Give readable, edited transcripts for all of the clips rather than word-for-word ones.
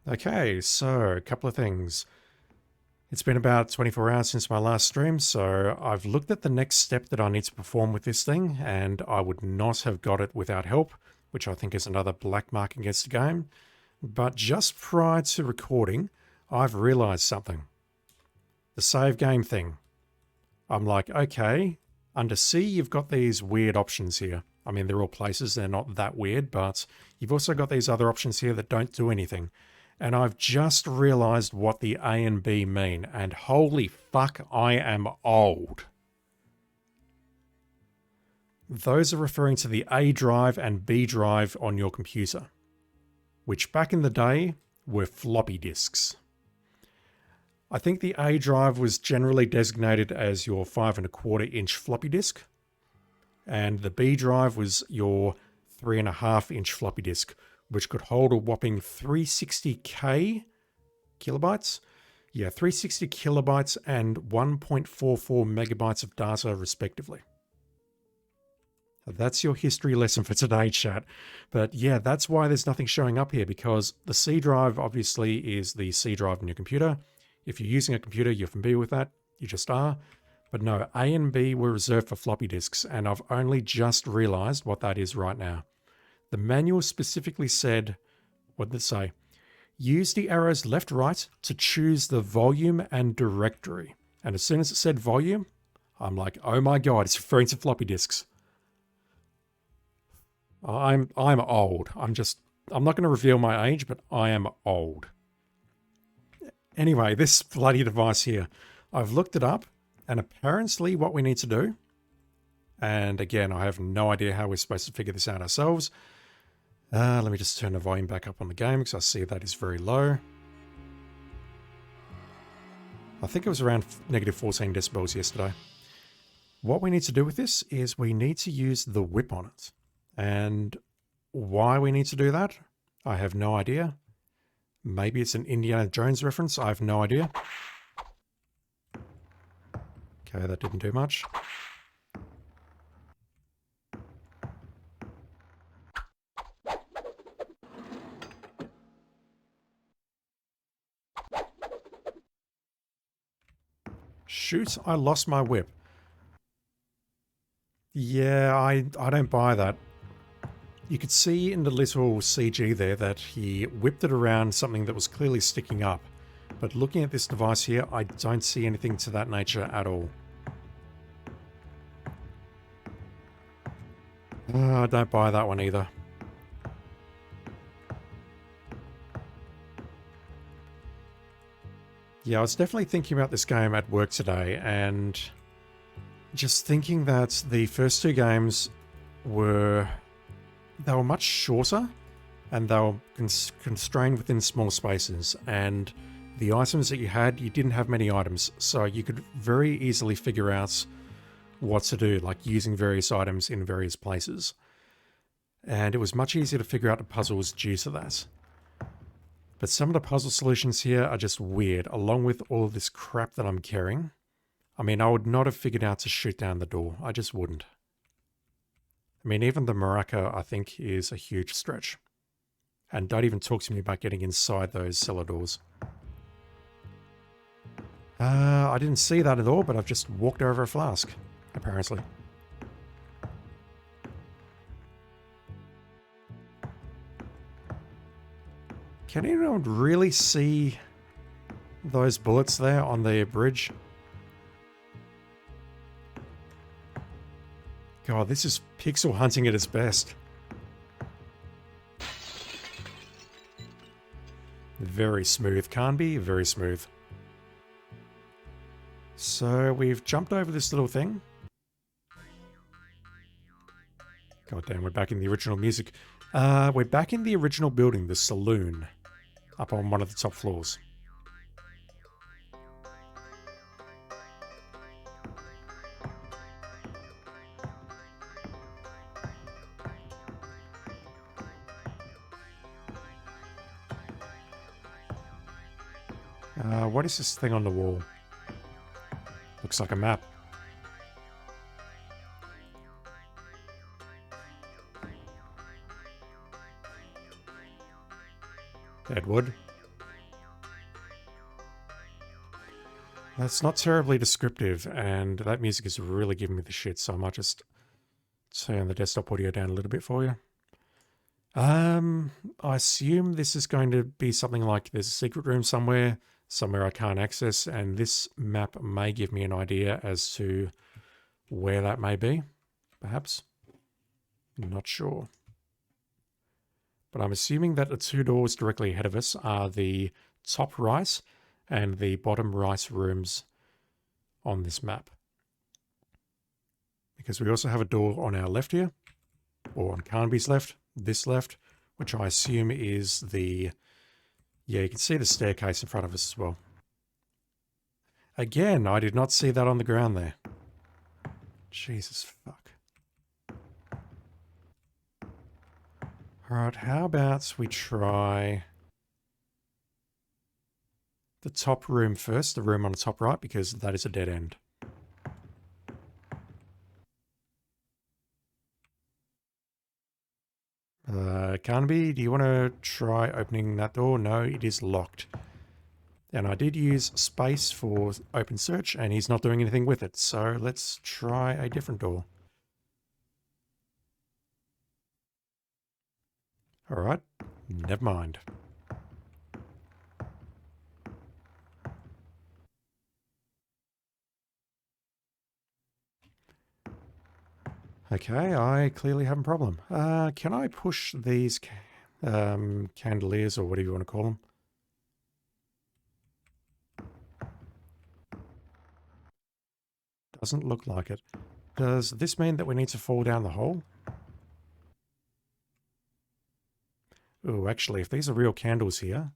Okay, so a couple of things. It's been about 24 hours since my last stream, so I've looked at the next step that I need to perform with this thing, and I would not have got it without help, which I think is another black mark against the game. But just prior to recording, I've realized something. The save game thing. I'm like, okay, under C, you've got these weird options here. I mean, they're all places, they're not that weird, but you've also got these other options here that don't do anything. And I've just realized what the A and B mean, and holy fuck, I am old. Those are referring to the A drive and B drive on your computer, which back in the day were floppy disks. I think the A drive was generally designated as your 5.25-inch floppy disk, and the B drive was your 3.5-inch floppy disk, which could hold a whopping 360k kilobytes. Yeah, 360 kilobytes and 1.44 megabytes of data, respectively. That's your history lesson for today, chat. But yeah, that's why there's nothing showing up here, because the C drive obviously is the C drive on your computer. If you're using a computer, you're familiar with that. You just are. But no, A and B were reserved for floppy disks, and I've only just realized what that is right now. The manual specifically said, what did it say? Use the arrows left, right to choose the volume and directory. And as soon as it said volume, I'm like, oh my god, it's referring to floppy disks. I'm old. I'm not going to reveal my age, but I am old. Anyway, this bloody device here, I've looked it up, and apparently what we need to do, and again, I have no idea how we're supposed to figure this out ourselves. Let me just turn the volume back up on the game because I see that is very low. I think it was around negative 14 decibels yesterday. What we need to do with this is we need to use the whip on it. And why we need to do that, I have no idea. Maybe it's an Indiana Jones reference, I have no idea. Okay, that didn't do much. Shoot, I lost my whip. Yeah, I don't buy that. You could see in the little CG there that he whipped it around something that was clearly sticking up. But looking at this device here, I don't see anything to that nature at all. I don't buy that one either. Yeah, I was definitely thinking about this game at work today, and just thinking that the first two games were much shorter, and they were constrained within small spaces, and the items that you didn't have many items, so you could very easily figure out what to do, like using various items in various places. And it was much easier to figure out the puzzles due to that. But some of the puzzle solutions here are just weird, along with all of this crap that I'm carrying. I mean, I would not have figured out to shoot down the door. I just wouldn't. I mean, even the maraca, I think, is a huge stretch. And don't even talk to me about getting inside those cellar doors. I didn't see that at all, but I've just walked over a flask, apparently. Can anyone really see those bullets there on the bridge? God, this is pixel hunting at its best. Very smooth, Carnby, very smooth. So we've jumped over this little thing. God damn, we're back in the original music. We're back in the original building, the saloon, up on one of the top floors. What is this thing on the wall? Looks like a map. Deadwood. That's not terribly descriptive, and that music is really giving me the shit, so I might just turn the desktop audio down a little bit for you. I assume this is going to be something like there's a secret room somewhere I can't access, and this map may give me an idea as to where that may be, perhaps. Not sure. But I'm assuming that the two doors directly ahead of us are the top right and the bottom right rooms on this map. Because we also have a door on our left here, or on Carnaby's left, this left, which I assume is the... Yeah, you can see the staircase in front of us as well. Again, I did not see that on the ground there. Jesus fuck. Alright, how about we try the top room first, the room on the top right, because that is a dead end. Carnaby, do you want to try opening that door? No, it is locked. And I did use space for open search, and he's not doing anything with it. So let's try a different door. Alright, never mind. Okay, I clearly have a problem. Can I push these candeliers, or whatever you want to call them? Doesn't look like it. Does this mean that we need to fall down the hole? Oh, actually, if these are real candles here...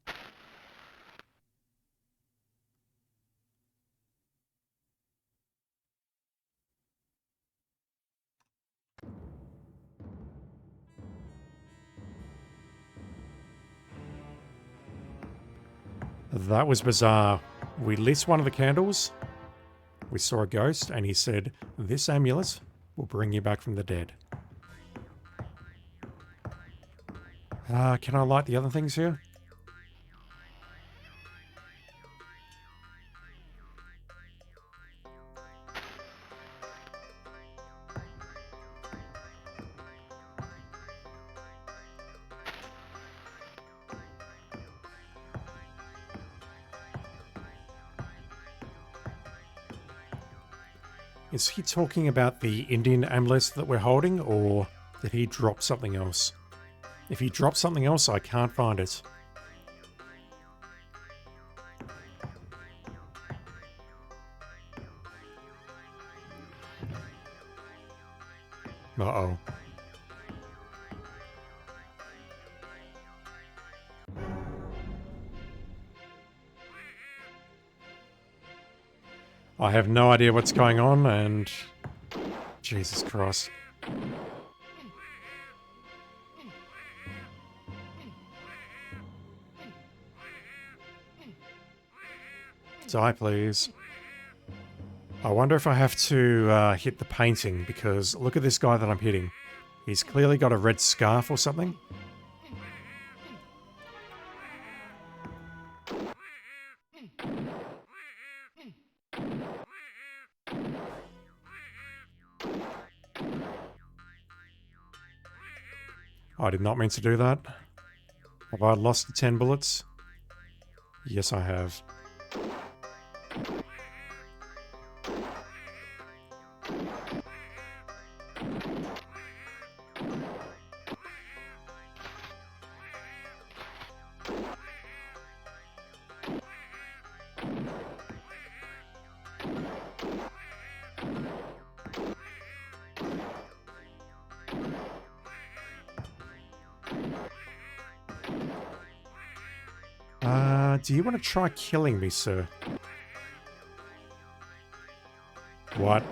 That was bizarre. We lit one of the candles, we saw a ghost, and he said, "This amulet will bring you back from the dead." Can I light the other things here? Is he talking about the Indian amulet that we're holding, or did he drop something else? If he dropped something else, I can't find it. Uh-oh. I have no idea what's going on, and... Jesus Christ. Die, please. I wonder if I have to hit the painting, because look at this guy that I'm hitting. He's clearly got a red scarf or something. I did not mean to do that. Have I lost the 10 bullets? Yes, I have. Do you want to try killing me, sir? What?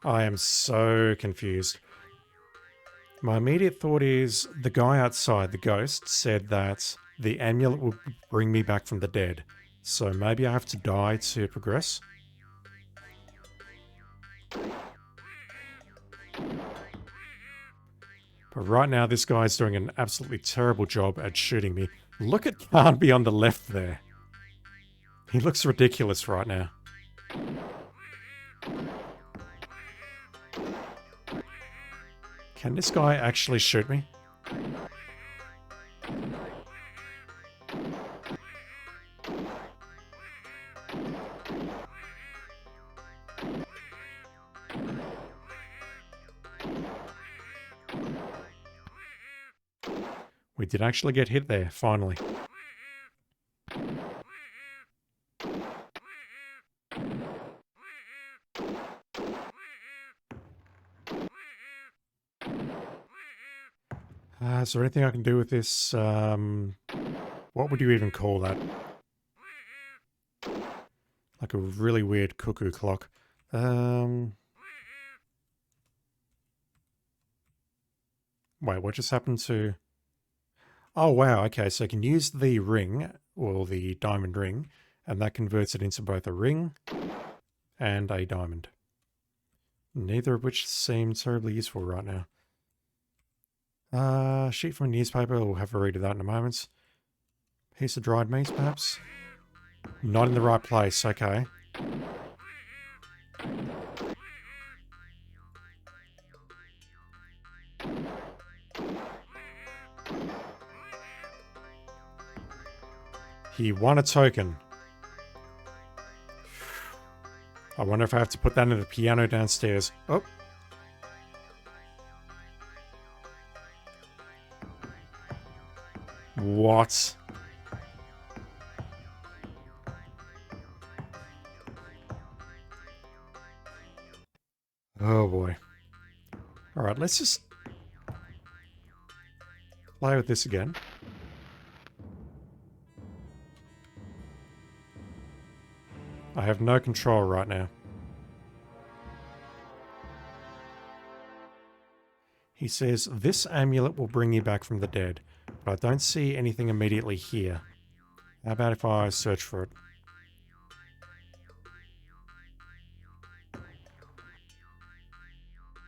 I am so confused. My immediate thought is the guy outside, the ghost, said that the amulet will bring me back from the dead. So maybe I have to die to progress. But right now, this guy's doing an absolutely terrible job at shooting me. Look at Carnby on the left there. He looks ridiculous right now. Can this guy actually shoot me? We did actually get hit there, finally. Is there anything I can do with this? What would you even call that? Like a really weird cuckoo clock. Wait, what just happened to... Oh, wow, okay, so I can use the ring, or the diamond ring, and that converts it into both a ring and a diamond. Neither of which seem terribly useful right now. Sheet from a newspaper, we'll have a read of that in a moment. Piece of dried meat, perhaps? Not in the right place, okay. He won a token. I wonder if I have to put that in the piano downstairs. Oh. What? Oh boy. Alright, let's just play with this again. I have no control right now. He says, this amulet will bring you back from the dead, but I don't see anything immediately here. How about if I search for it?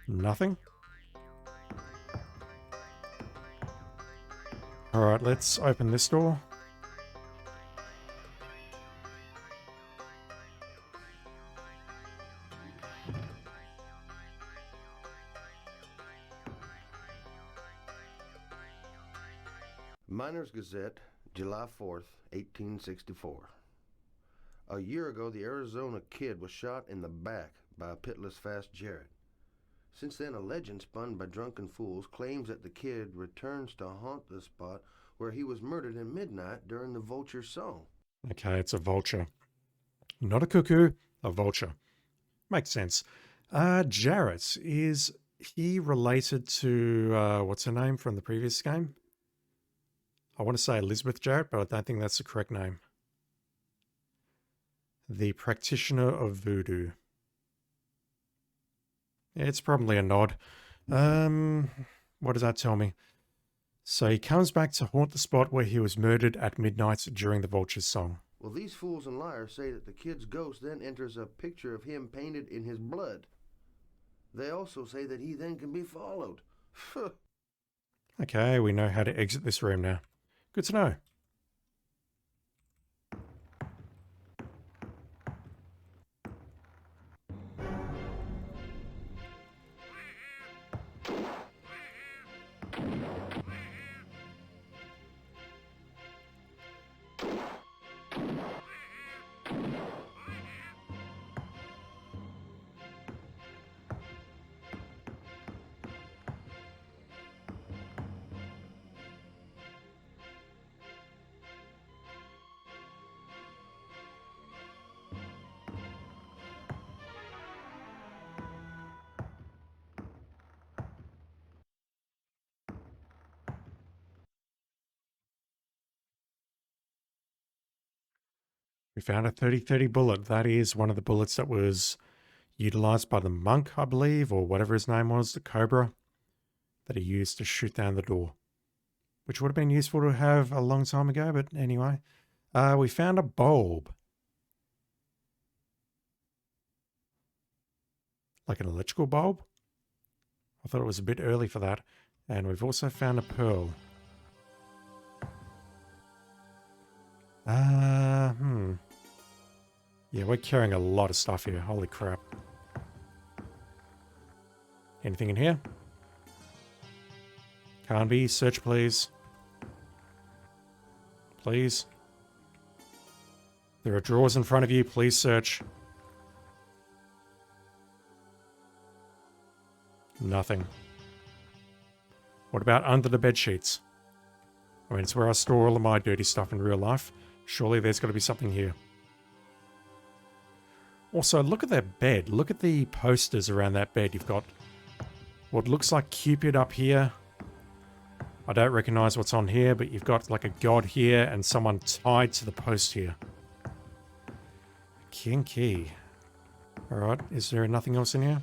Nothing? Alright, let's open this door. Miners Gazette, July 4th, 1864. A year ago, the Arizona Kid was shot in the back by a pitless Fast Jarrett. Since then, a legend spun by drunken fools claims that the Kid returns to haunt the spot where he was murdered at midnight during the vulture song. Okay, it's a vulture. Not a cuckoo, a vulture. Makes sense. Jarrett, is he related to, what's her name from the previous game? I want to say Elizabeth Jarrett, but I don't think that's the correct name. The practitioner of voodoo. It's probably a nod. What does that tell me? So he comes back to haunt the spot where he was murdered at midnight during the vulture's song. Well, these fools and liars say that the Kid's ghost then enters a picture of him painted in his blood. They also say that he then can be followed. Okay, we know how to exit this room now. Good to know. We found a 30-30 bullet. That is one of the bullets that was utilized by the monk, I believe, or whatever his name was, the Cobra, that he used to shoot down the door which would have been useful to have a long time ago, but anyway. We found a bulb. Like an electrical bulb? I thought it was a bit early for that. And we've also found a pearl. Yeah, we're carrying a lot of stuff here. Holy crap. Anything in here? Can't be. Search, please. Please. There are drawers in front of you. Please search. Nothing. What about under the bed sheets? I mean, it's where I store all of my dirty stuff in real life. Surely there's got to be something here. Also, look at that bed. Look at the posters around that bed. You've got what looks like Cupid up here. I don't recognize what's on here, but you've got like a god here and someone tied to the post here. Kinky. Alright, is there nothing else in here?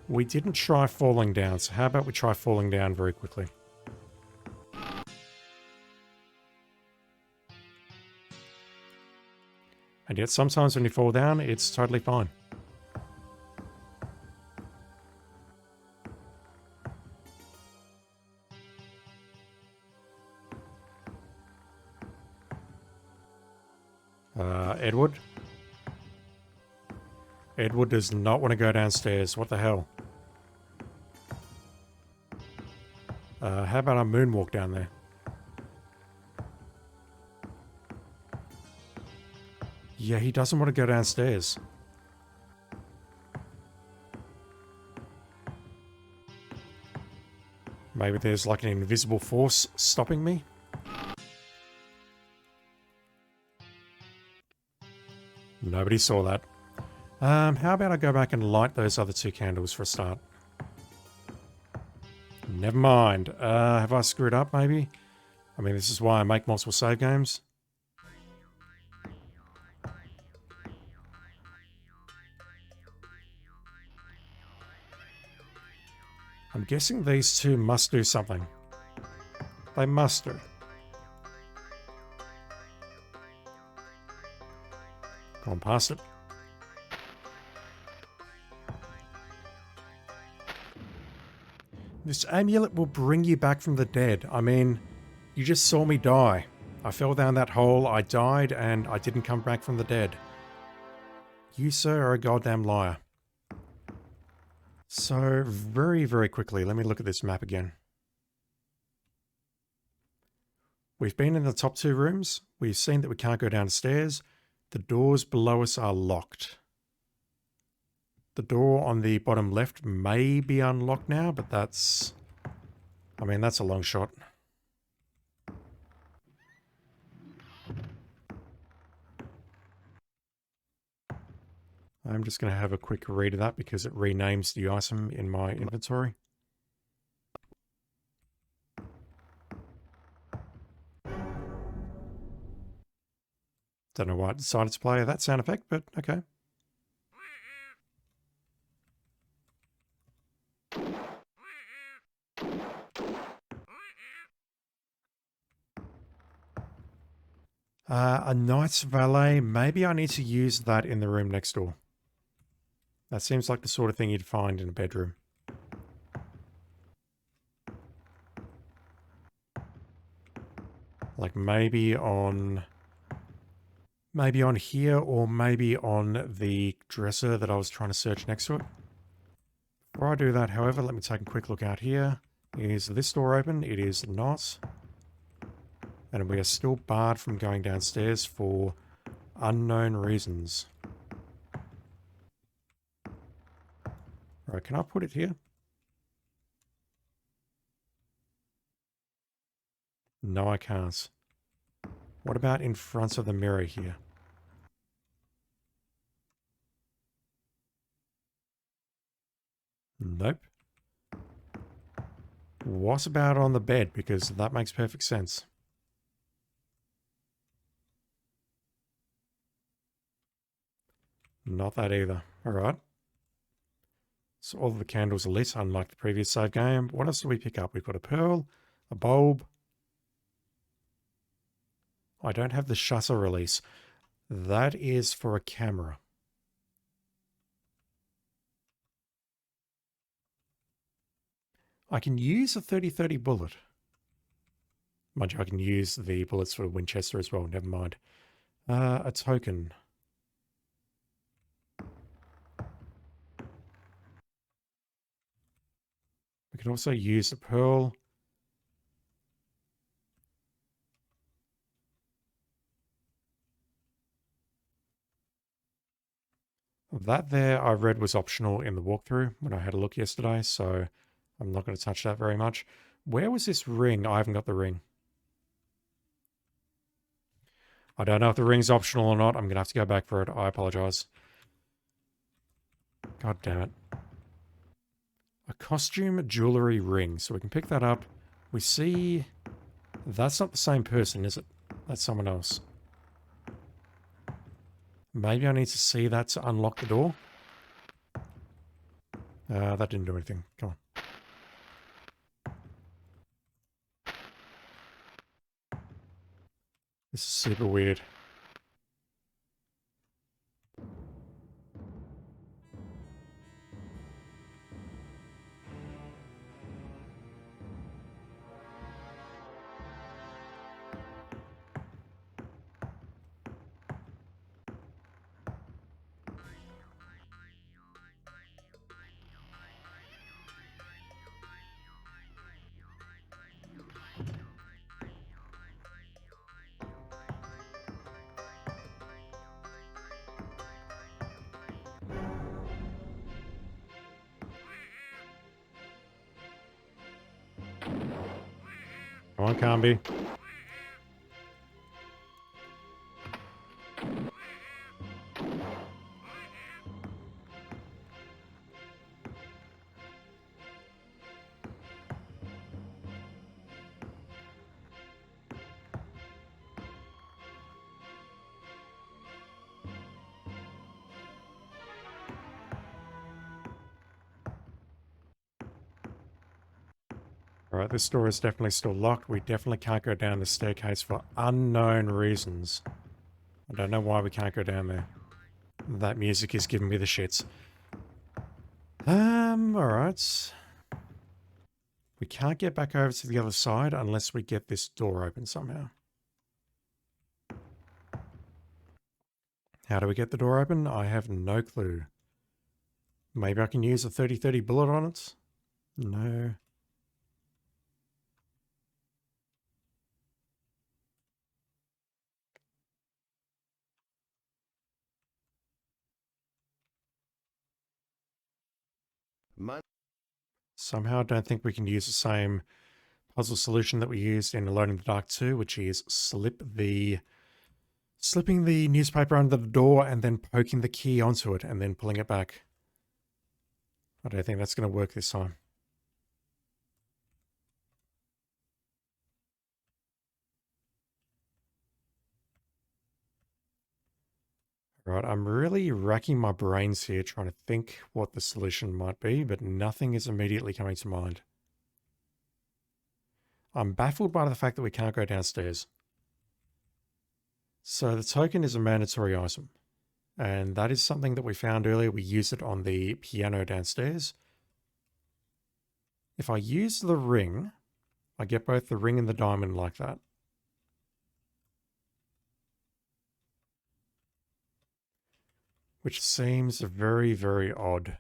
We didn't try falling down, so how about we try falling down very quickly? And yet sometimes when you fall down, it's totally fine. Edward? Edward does not want to go downstairs. What the hell? How about I moonwalk down there? Yeah, he doesn't want to go downstairs. Maybe there's like an invisible force stopping me? Nobody saw that. How about I go back and light those other two candles for a start? Never mind. Have I screwed up, maybe? I mean, this is why I make multiple save games. I'm guessing these two must do something. They must do. Gone past it. This amulet will bring you back from the dead. I mean, you just saw me die. I fell down that hole, I died, and I didn't come back from the dead. You, sir, are a goddamn liar. So, very, very quickly, let me look at this map again. We've been in the top two rooms. We've seen that we can't go downstairs. The doors below us are locked. The door on the bottom left may be unlocked now, but that's... I mean, that's a long shot. I'm just going to have a quick read of that because it renames the item in my inventory. Don't know why I decided to play that sound effect, but okay. A knight's valet. Maybe I need to use that in the room next door. That seems like the sort of thing you'd find in a bedroom. Like maybe on here, or maybe on the dresser that I was trying to search next to it. Before I do that, however, let me take a quick look out here. Is this door open? It is not. And we are still barred from going downstairs for unknown reasons. Right, can I put it here? No, I can't. What about in front of the mirror here? Nope. What about on the bed? Because that makes perfect sense. Not that either. Alright. So all of the candles are lit, unlike the previous save game. What else do we pick up? We've got a pearl, a bulb. I don't have the shutter release. That is for a camera. I can use a 30-30 bullet. Mind you, I can use the bullets for Winchester as well. Never mind. A token. We can also use the pearl. That there I read was optional in the walkthrough when I had a look yesterday, so I'm not going to touch that very much. Where was this ring? I haven't got the ring. I don't know if the ring's optional or not. I'm going to have to go back for it. I apologize. God damn it. A costume jewelry ring. So we can pick that up. We see... That's not the same person, is it? That's someone else. Maybe I need to see that to unlock the door. That didn't do anything. Come on. This is super weird. Come on, Camby. Alright, this door is definitely still locked. We definitely can't go down the staircase for unknown reasons. I don't know why we can't go down there. That music is giving me the shits. Alright. We can't get back over to the other side unless we get this door open somehow. How do we get the door open? I have no clue. Maybe I can use a 30-30 bullet on it? No. Somehow I don't think we can use the same puzzle solution that we used in Alone in the Dark 2, which is slipping the newspaper under the door and then poking the key onto it and then pulling it back. I don't think that's going to work this time. Right, I'm really racking my brains here trying to think what the solution might be, but nothing is immediately coming to mind. I'm baffled by the fact that we can't go downstairs. So the token is a mandatory item, and that is something that we found earlier. We used it on the piano downstairs. If I use the ring, I get both the ring and the diamond like that. Which seems very, very odd.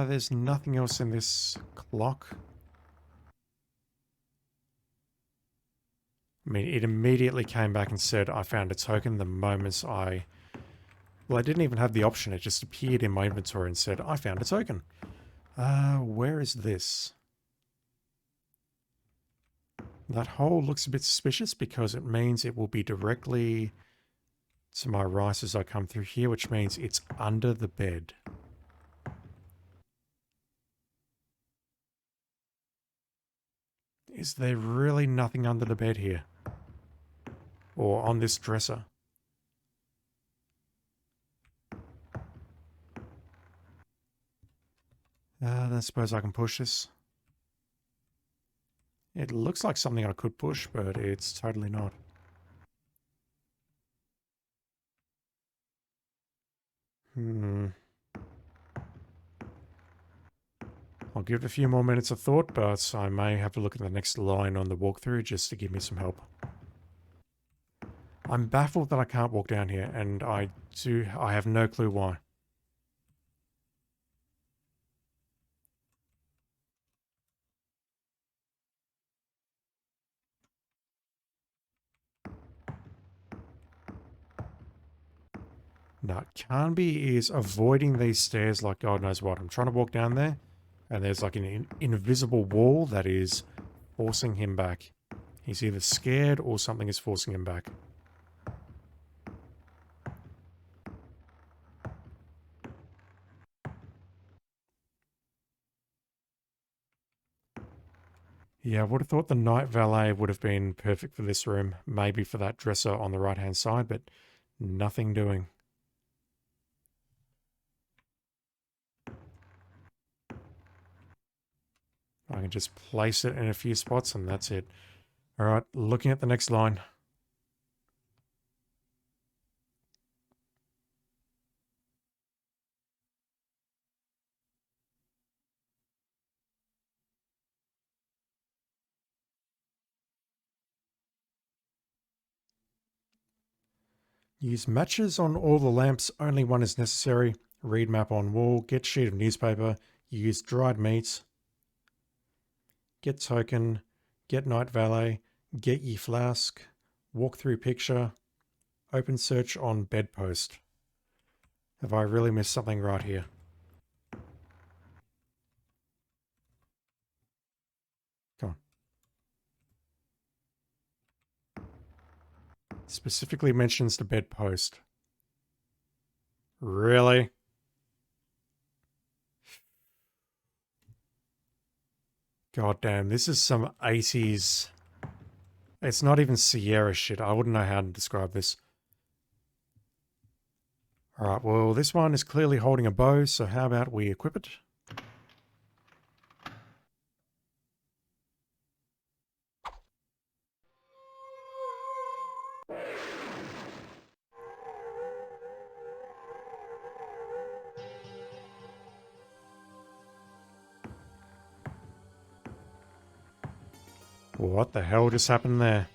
There's nothing else in this clock. I mean, it immediately came back and said I found a token the moment I... Well, I didn't even have the option. It just appeared in my inventory and said, I found a token. Where is this? That hole looks a bit suspicious because it means it will be directly to my right as I come through here, which means it's under the bed. Is there really nothing under the bed here? Or on this dresser? I suppose I can push this. It looks like something I could push, but it's totally not. I'll give it a few more minutes of thought, but I may have to look at the next line on the walkthrough just to give me some help. I'm baffled that I can't walk down here, and I have no clue why. Now, Carnby is avoiding these stairs like God knows what. I'm trying to walk down there, and there's like an invisible wall that is forcing him back. He's either scared or something is forcing him back. Yeah, I would have thought the night valet would have been perfect for this room. Maybe for that dresser on the right-hand side, but nothing doing. I can just place it in a few spots and that's it. All right, looking at the next line. Use matches on all the lamps, only one is necessary. Read map on wall, get sheet of newspaper, use dried meats. Get token, get night valet, get ye flask, walk through picture, open search on bedpost. Have I really missed something right here? Come on. Specifically mentions the bedpost. Really? God damn, this is some 80s. It's not even Sierra shit. I wouldn't know how to describe this. Alright, well, this one is clearly holding a bow, so how about we equip it? What the hell just happened there?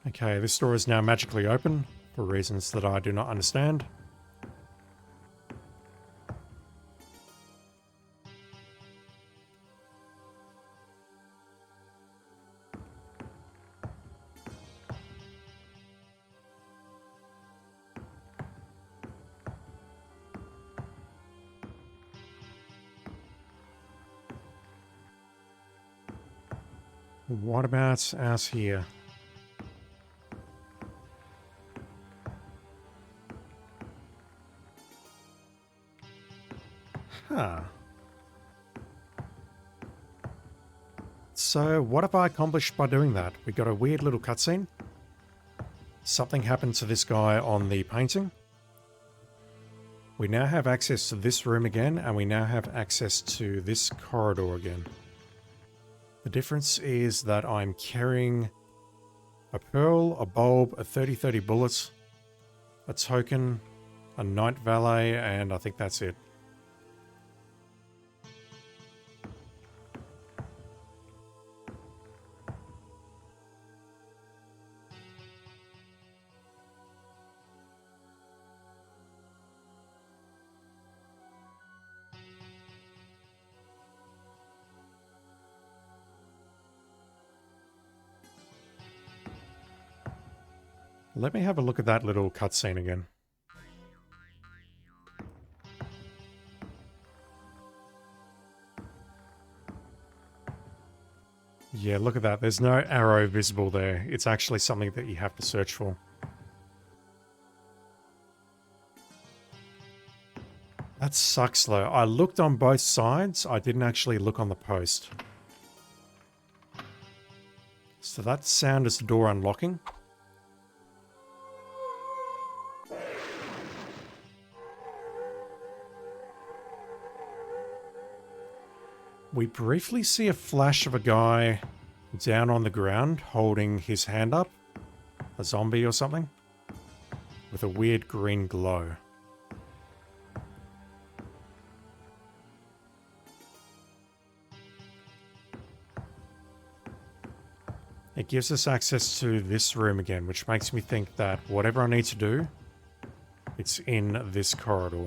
Okay, this door is now magically open, for reasons that I do not understand. What about out here? Huh. So, what have I accomplished by doing that? We got a weird little cutscene. Something happened to this guy on the painting. We now have access to this room again, and we now have access to this corridor again. The difference is that I'm carrying a pearl, a bulb, a 30-30 bullet, a token, a night valet, and I think that's it. Let me have a look at that little cutscene again. Yeah, look at that. There's no arrow visible there. It's actually something that you have to search for. That sucks though. I looked on both sides. I didn't actually look on the post. So that sound is the door unlocking. We briefly see a flash of a guy down on the ground holding his hand up. A zombie or something. With a weird green glow. It gives us access to this room again, which makes me think that whatever I need to do, it's in this corridor.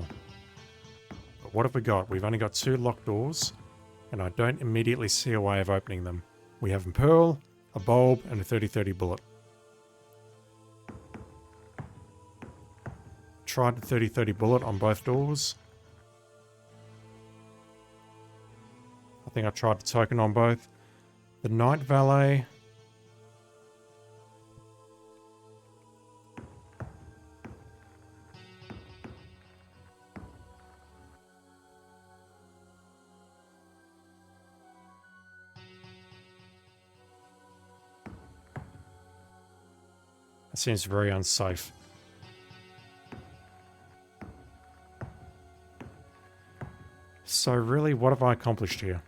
But what have we got? We've only got 2 locked doors, and I don't immediately see a way of opening them. We have a pearl, a bulb, and a 30-30 bullet. Tried the 30-30 bullet on both doors. I think I tried the token on both. The night valet... That seems very unsafe. So really, what have I accomplished here?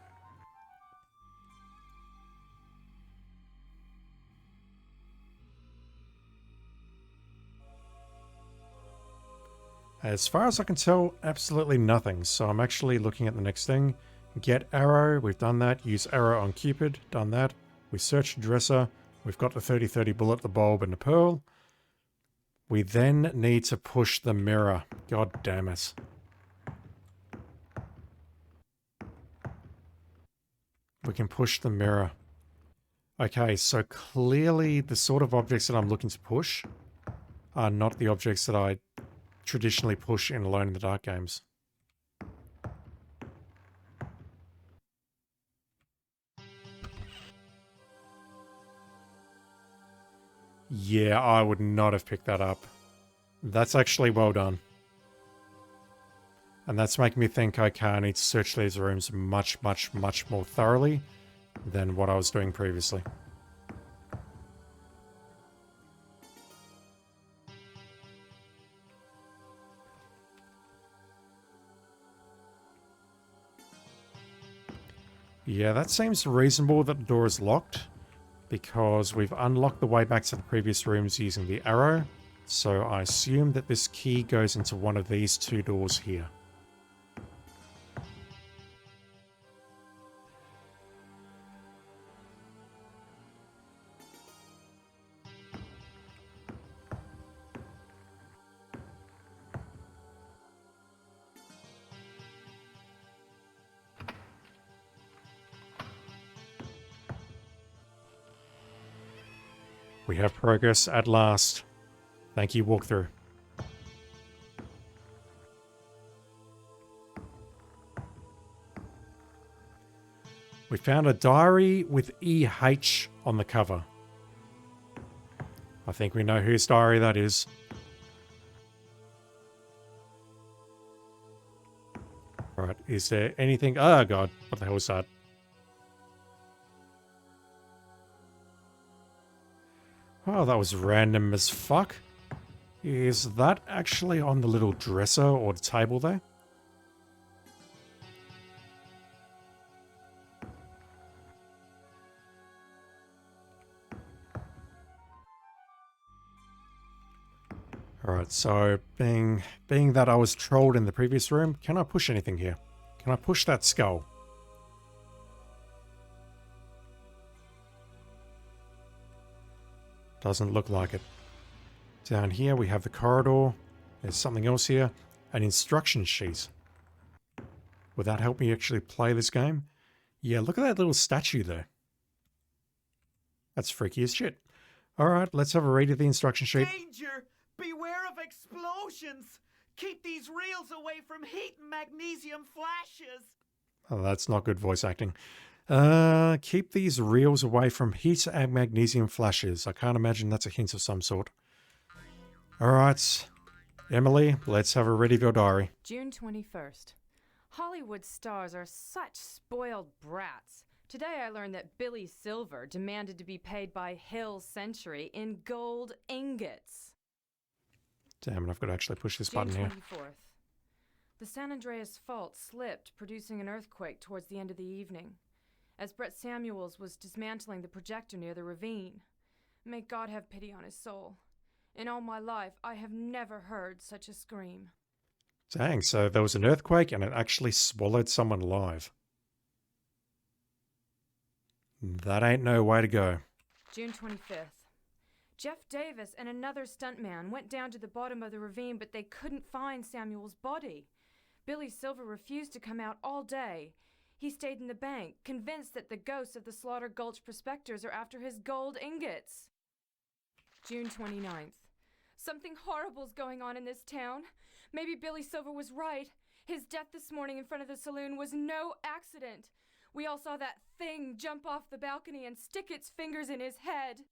As far as I can tell, absolutely nothing. So I'm actually looking at the next thing. Get arrow, we've done that. Use arrow on Cupid, done that. We searched dresser. We've got the 30-30 bullet, the bulb, and the pearl. We then need to push the mirror. God damn it. We can push the mirror. Okay, so clearly the sort of objects that I'm looking to push are not the objects that I traditionally push in Alone in the Dark games. Yeah, I would not have picked that up. That's actually well done. And that's making me think, okay, I need to search these rooms much, much, much more thoroughly than what I was doing previously. Yeah, that seems reasonable that the door is locked, because we've unlocked the way back to the previous rooms using the arrow, so I assume that this key goes into one of these 2 doors here. We have progress at last. Thank you, walkthrough. We found a diary with EH on the cover. I think we know whose diary that is. Alright, is there anything... Oh god, what the hell was that? Oh, that was random as fuck. Is that actually on the little dresser or the table there? Alright, so being that I was trolled in the previous room, can I push anything here? Can I push that skull? Doesn't look like it. Down here we have the corridor. There's something else here. An instruction sheet. Would that help me actually play this game? Yeah, look at that little statue there. That's freaky as shit. Alright, let's have a read of the instruction sheet. Danger! Beware of explosions! Keep these reels away from heat and magnesium flashes! Oh, that's not good voice acting. Keep these reels away from heat and magnesium flashes. I can't imagine that's a hint of some sort. Alright, Emily, let's have a read of your diary. June 21st. Hollywood stars are such spoiled brats. Today I learned that Billy Silver demanded to be paid by Hill Century in gold ingots. Damn it, I've got to actually push this June button here. 24th. The San Andreas Fault slipped, producing an earthquake towards the end of the evening, as Brett Samuels was dismantling the projector near the ravine. May God have pity on his soul. In all my life, I have never heard such a scream. Dang, so there was an earthquake and it actually swallowed someone alive. That ain't no way to go. June 25th. Jeff Davis and another stuntman went down to the bottom of the ravine, but they couldn't find Samuel's body. Billy Silver refused to come out all day. He stayed in the bank, convinced that the ghosts of the Slaughter Gulch prospectors are after his gold ingots. June 29th. Something horrible's going on in this town. Maybe Billy Silver was right. His death this morning in front of the saloon was no accident. We all saw that thing jump off the balcony and stick its fingers in his head.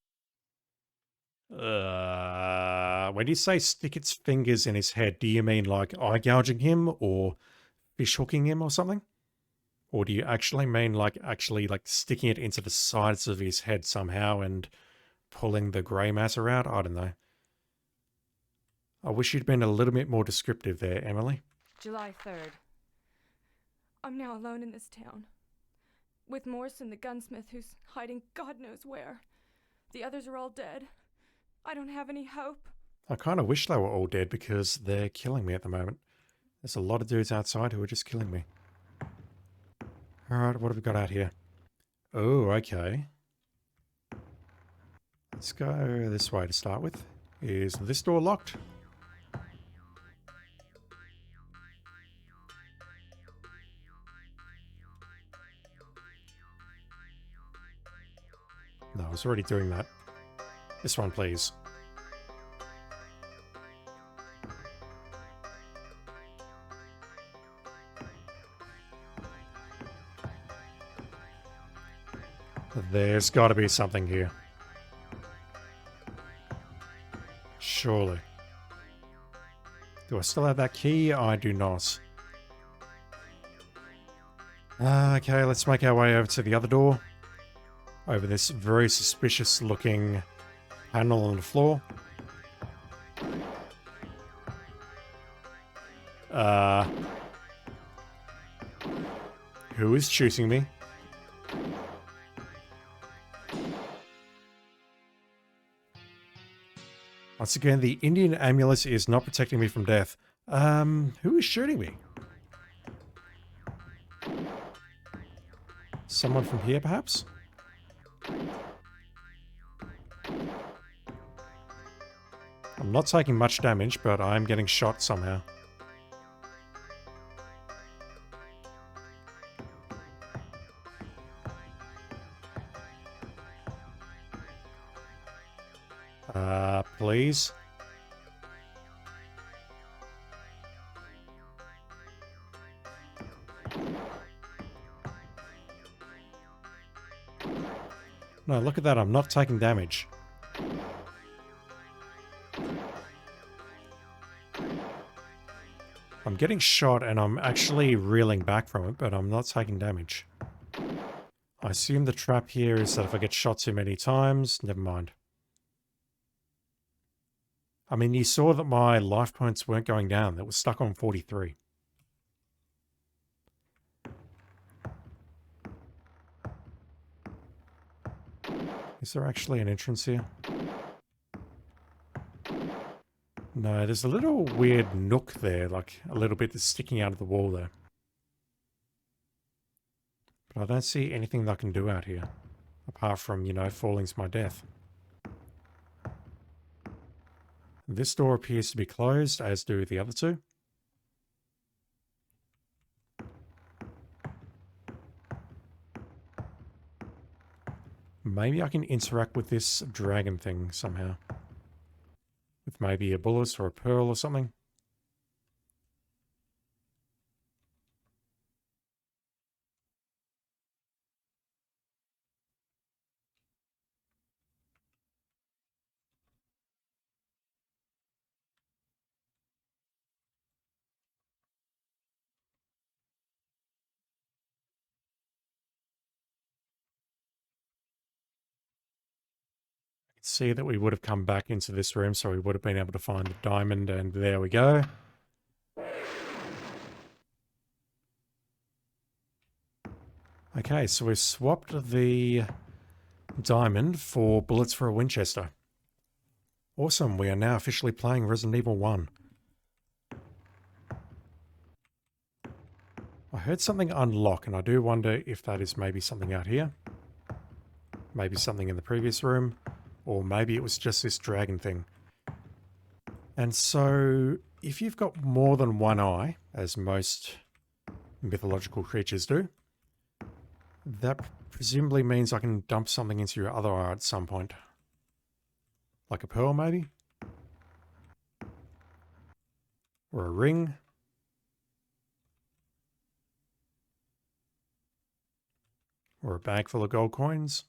When you say stick its fingers in his head, do you mean like eye gouging him or fish hooking him or something? Or do you actually mean like sticking it into the sides of his head somehow and pulling the grey matter out? I don't know. I wish you'd been a little bit more descriptive there, Emily. July 3rd. I'm now alone in this town, with Morrison the gunsmith, who's hiding God knows where. The others are all dead. I don't have any hope. I kind of wish they were all dead because they're killing me at the moment. There's a lot of dudes outside who are just killing me. Alright, what have we got out here? Oh, okay. Let's go this way to start with. Is this door locked? No, I was already doing that. This one, please. There's got to be something here. Surely. Do I still have that key? I do not. Okay, let's make our way over to the other door. Over this very suspicious looking panel on the floor. Who is shooting me? Once again, the Indian amulet is not protecting me from death. Who is shooting me? Someone from here, perhaps? I'm not taking much damage, but I'm getting shot somehow. Please? No, look at that, I'm not taking damage. I'm getting shot and I'm actually reeling back from it, but I'm not taking damage. I assume the trap here is that if I get shot too many times, never mind. I mean, you saw that my life points weren't going down. That was stuck on 43. Is there actually an entrance here? No, there's a little weird nook there, like a little bit that's sticking out of the wall there. But I don't see anything that I can do out here. Apart from, you know, falling to my death. This door appears to be closed, as do the other two. Maybe I can interact with this dragon thing somehow. With maybe a bullet or a pearl or something. See that we would have come back into this room, so we would have been able to find the diamond, and there we go. Okay, so we've swapped the diamond for bullets for a Winchester. Awesome, we are now officially playing Resident Evil 1. I heard something unlock, and I do wonder if that is maybe something out here. Maybe something in the previous room. Or maybe it was just this dragon thing. And so, if you've got more than one eye, as most mythological creatures do, that presumably means I can dump something into your other eye at some point. Like a pearl, maybe? Or a ring? Or a bag full of gold coins?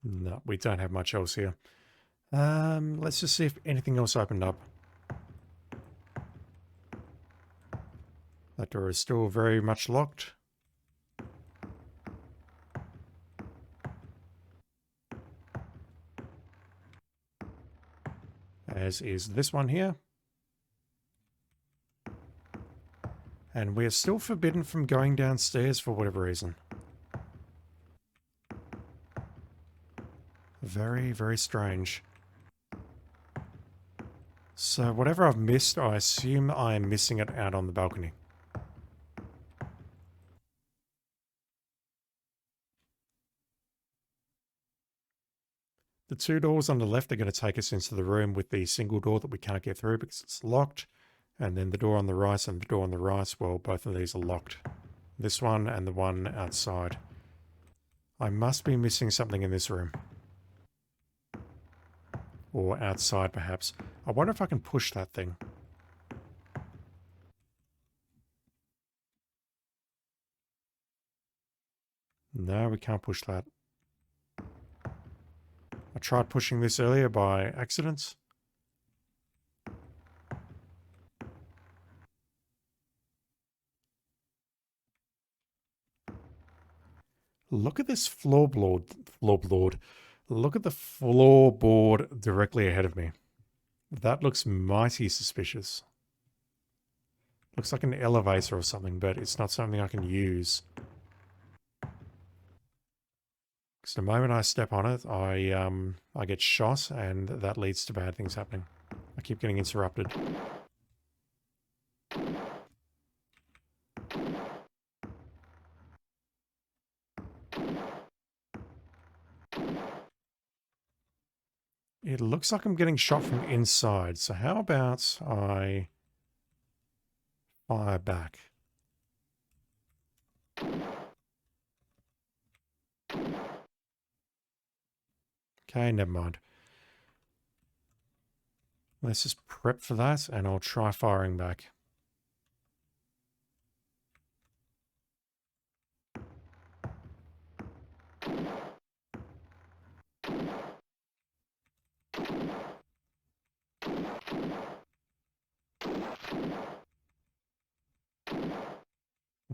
No, we don't have much else here. Let's just see if anything else opened up. That door is still very much locked. As is this one here. And we are still forbidden from going downstairs for whatever reason. Very, very strange. So whatever I've missed, I assume I am missing it out on the balcony. The two doors on the left are going to take us into the room with the single door that we can't get through because it's locked. And then the door on the right and the door on the right, well, both of these are locked. This one and the one outside. I must be missing something in this room. Or outside, perhaps. I wonder if I can push that thing. No, we can't push that. I tried pushing this earlier by accident. Look at this floorboard. Look at the floorboard directly ahead of me. That looks mighty suspicious. Looks like an elevator or something, but it's not something I can use. Because the moment I step on it, I get shot, and that leads to bad things happening. I keep getting interrupted. It looks like I'm getting shot from inside, so how about I fire back? Okay, never mind. Let's just prep for that, and I'll try firing back.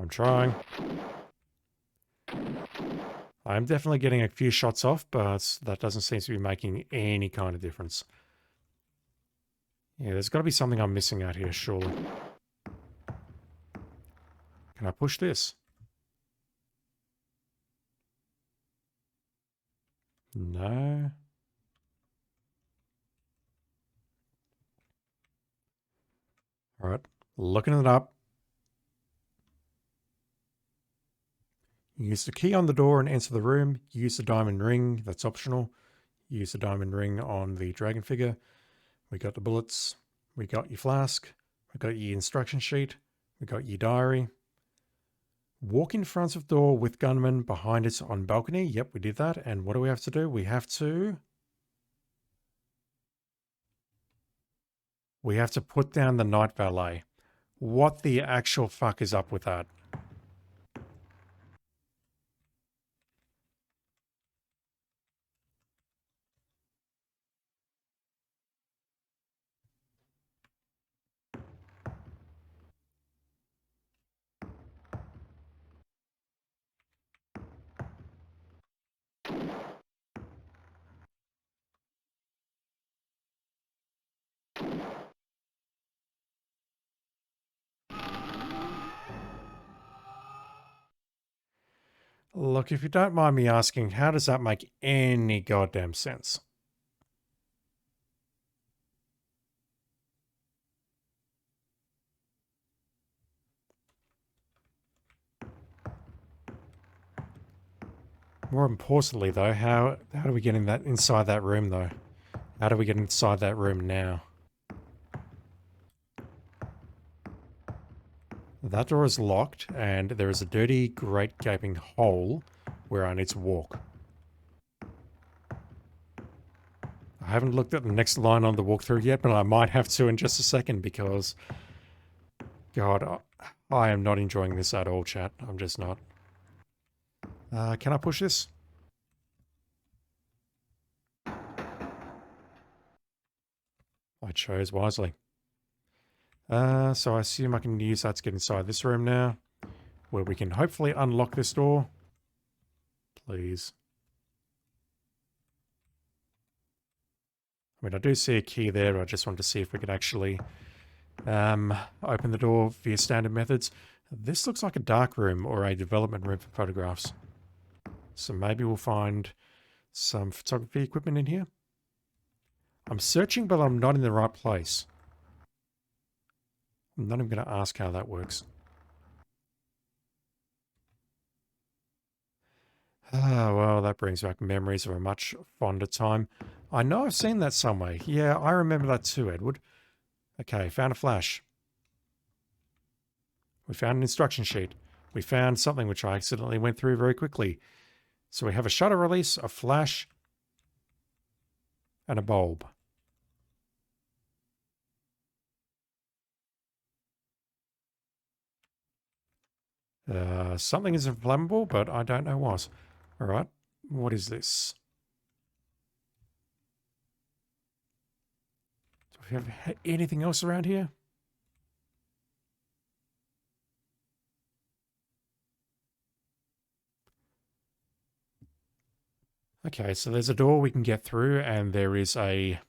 I'm trying. I'm definitely getting a few shots off, but that doesn't seem to be making any kind of difference. Yeah, there's got to be something I'm missing out here, surely. Can I push this? No. Alright, looking it up. Use the key on the door and enter the room. Use the diamond ring, that's optional. Use the diamond ring on the dragon figure. We got the bullets. We got your flask. We got your instruction sheet. We got your diary. Walk in front of door with gunman behind it on balcony. Yep, we did that. And what do we have to do? We have to put down the night valet. What the actual fuck is up with that? Look, if you don't mind me asking, how does that make any goddamn sense? More importantly, though, how do we get in that inside that room, though? How do we get inside that room now? That door is locked, and there is a dirty, great gaping hole where I need to walk. I haven't looked at the next line on the walkthrough yet, but I might have to in just a second because, God, I am not enjoying this at all, chat. I'm just not. Can I push this? I chose wisely. So I assume I can use that to get inside this room now, where we can hopefully unlock this door. Please. I mean, I do see a key there, but I just wanted to see if we could actually open the door via standard methods. This looks like a dark room or a development room for photographs. So maybe we'll find some photography equipment in here. I'm searching, but I'm not in the right place. I'm not even going to ask how that works. Ah, well, that brings back memories of a much fonder time. I know I've seen that somewhere. Yeah, I remember that too, Edward. Okay, found a flash. We found an instruction sheet. We found something which I accidentally went through very quickly. So we have a shutter release, a flash, and a bulb. Something is inflammable, but I don't know what. Alright, what is this? Do we have anything else around here? Okay, so there's a door we can get through, and there is a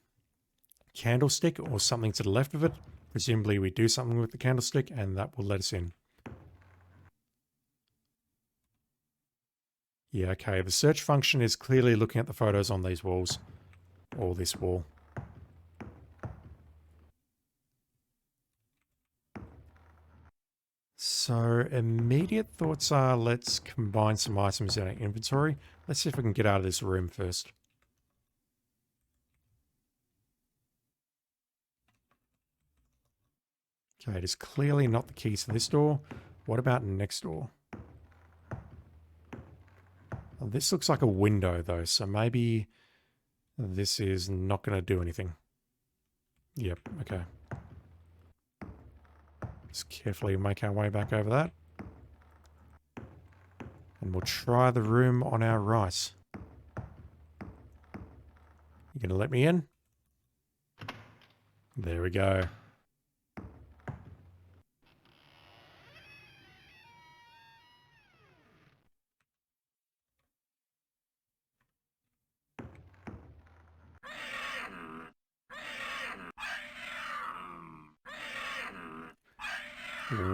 candlestick or something to the left of it. Presumably we do something with the candlestick, and that will let us in. Yeah, okay, the search function is clearly looking at the photos on these walls. Or this wall. So, immediate thoughts are, let's combine some items in our inventory. Let's see if we can get out of this room first. Okay, it is clearly not the key to this door. What about next door? Well, this looks like a window though, so maybe this is not going to do anything. Yep, okay. Just carefully make our way back over that. And we'll try the room on our right. You gonna let me in? There we go.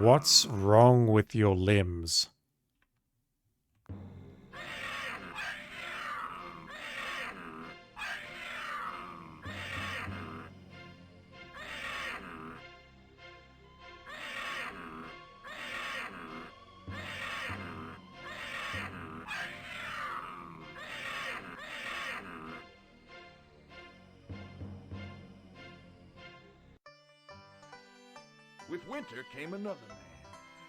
What's wrong with your limbs? With winter came another man.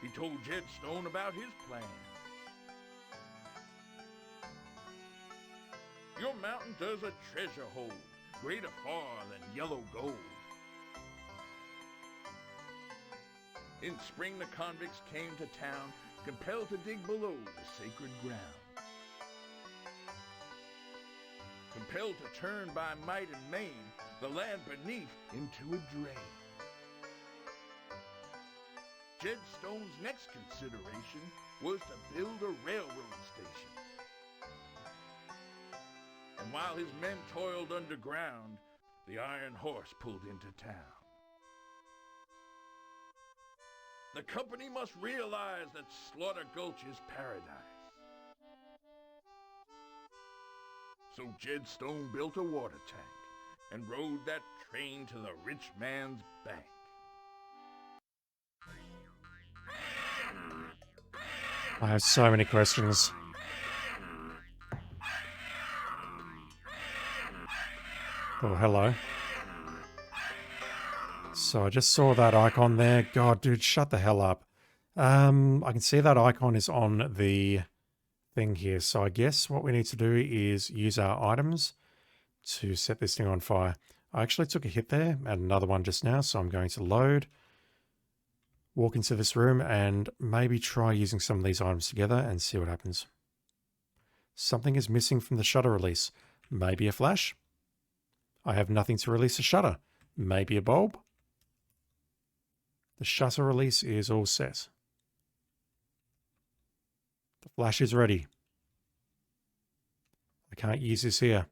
He told Jed Stone about his plan. Your mountain does a treasure hold, greater far than yellow gold. In spring the convicts came to town, compelled to dig below the sacred ground. Compelled to turn by might and main, the land beneath into a drain. Jed Stone's next consideration was to build a railroad station. And while his men toiled underground, the Iron Horse pulled into town. The company must realize that Slaughter Gulch is paradise. So Jed Stone built a water tank and rode that train to the rich man's bank. I have so many questions. Oh, hello. So I just saw that icon there. God, dude, shut the hell up. I can see that icon is on the thing here. So I guess what we need to do is use our items to set this thing on fire. I actually took a hit there and another one just now. So I'm going to load, walk into this room and maybe try using some of these items together and see what happens. Something is missing from the shutter release. Maybe a flash. I have nothing to release a shutter. Maybe a bulb. The shutter release is all set. The flash is ready. I can't use this here.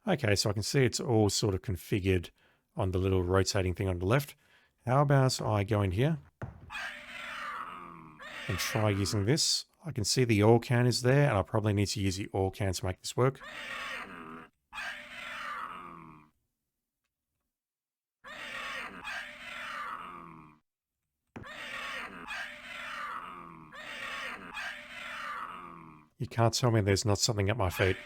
Okay, so I can see it's all sort of configured on the little rotating thing on the left. How about I go in here and try using this? I can see the oil can is there, and I probably need to use the oil can to make this work. You can't tell me there's not something at my feet.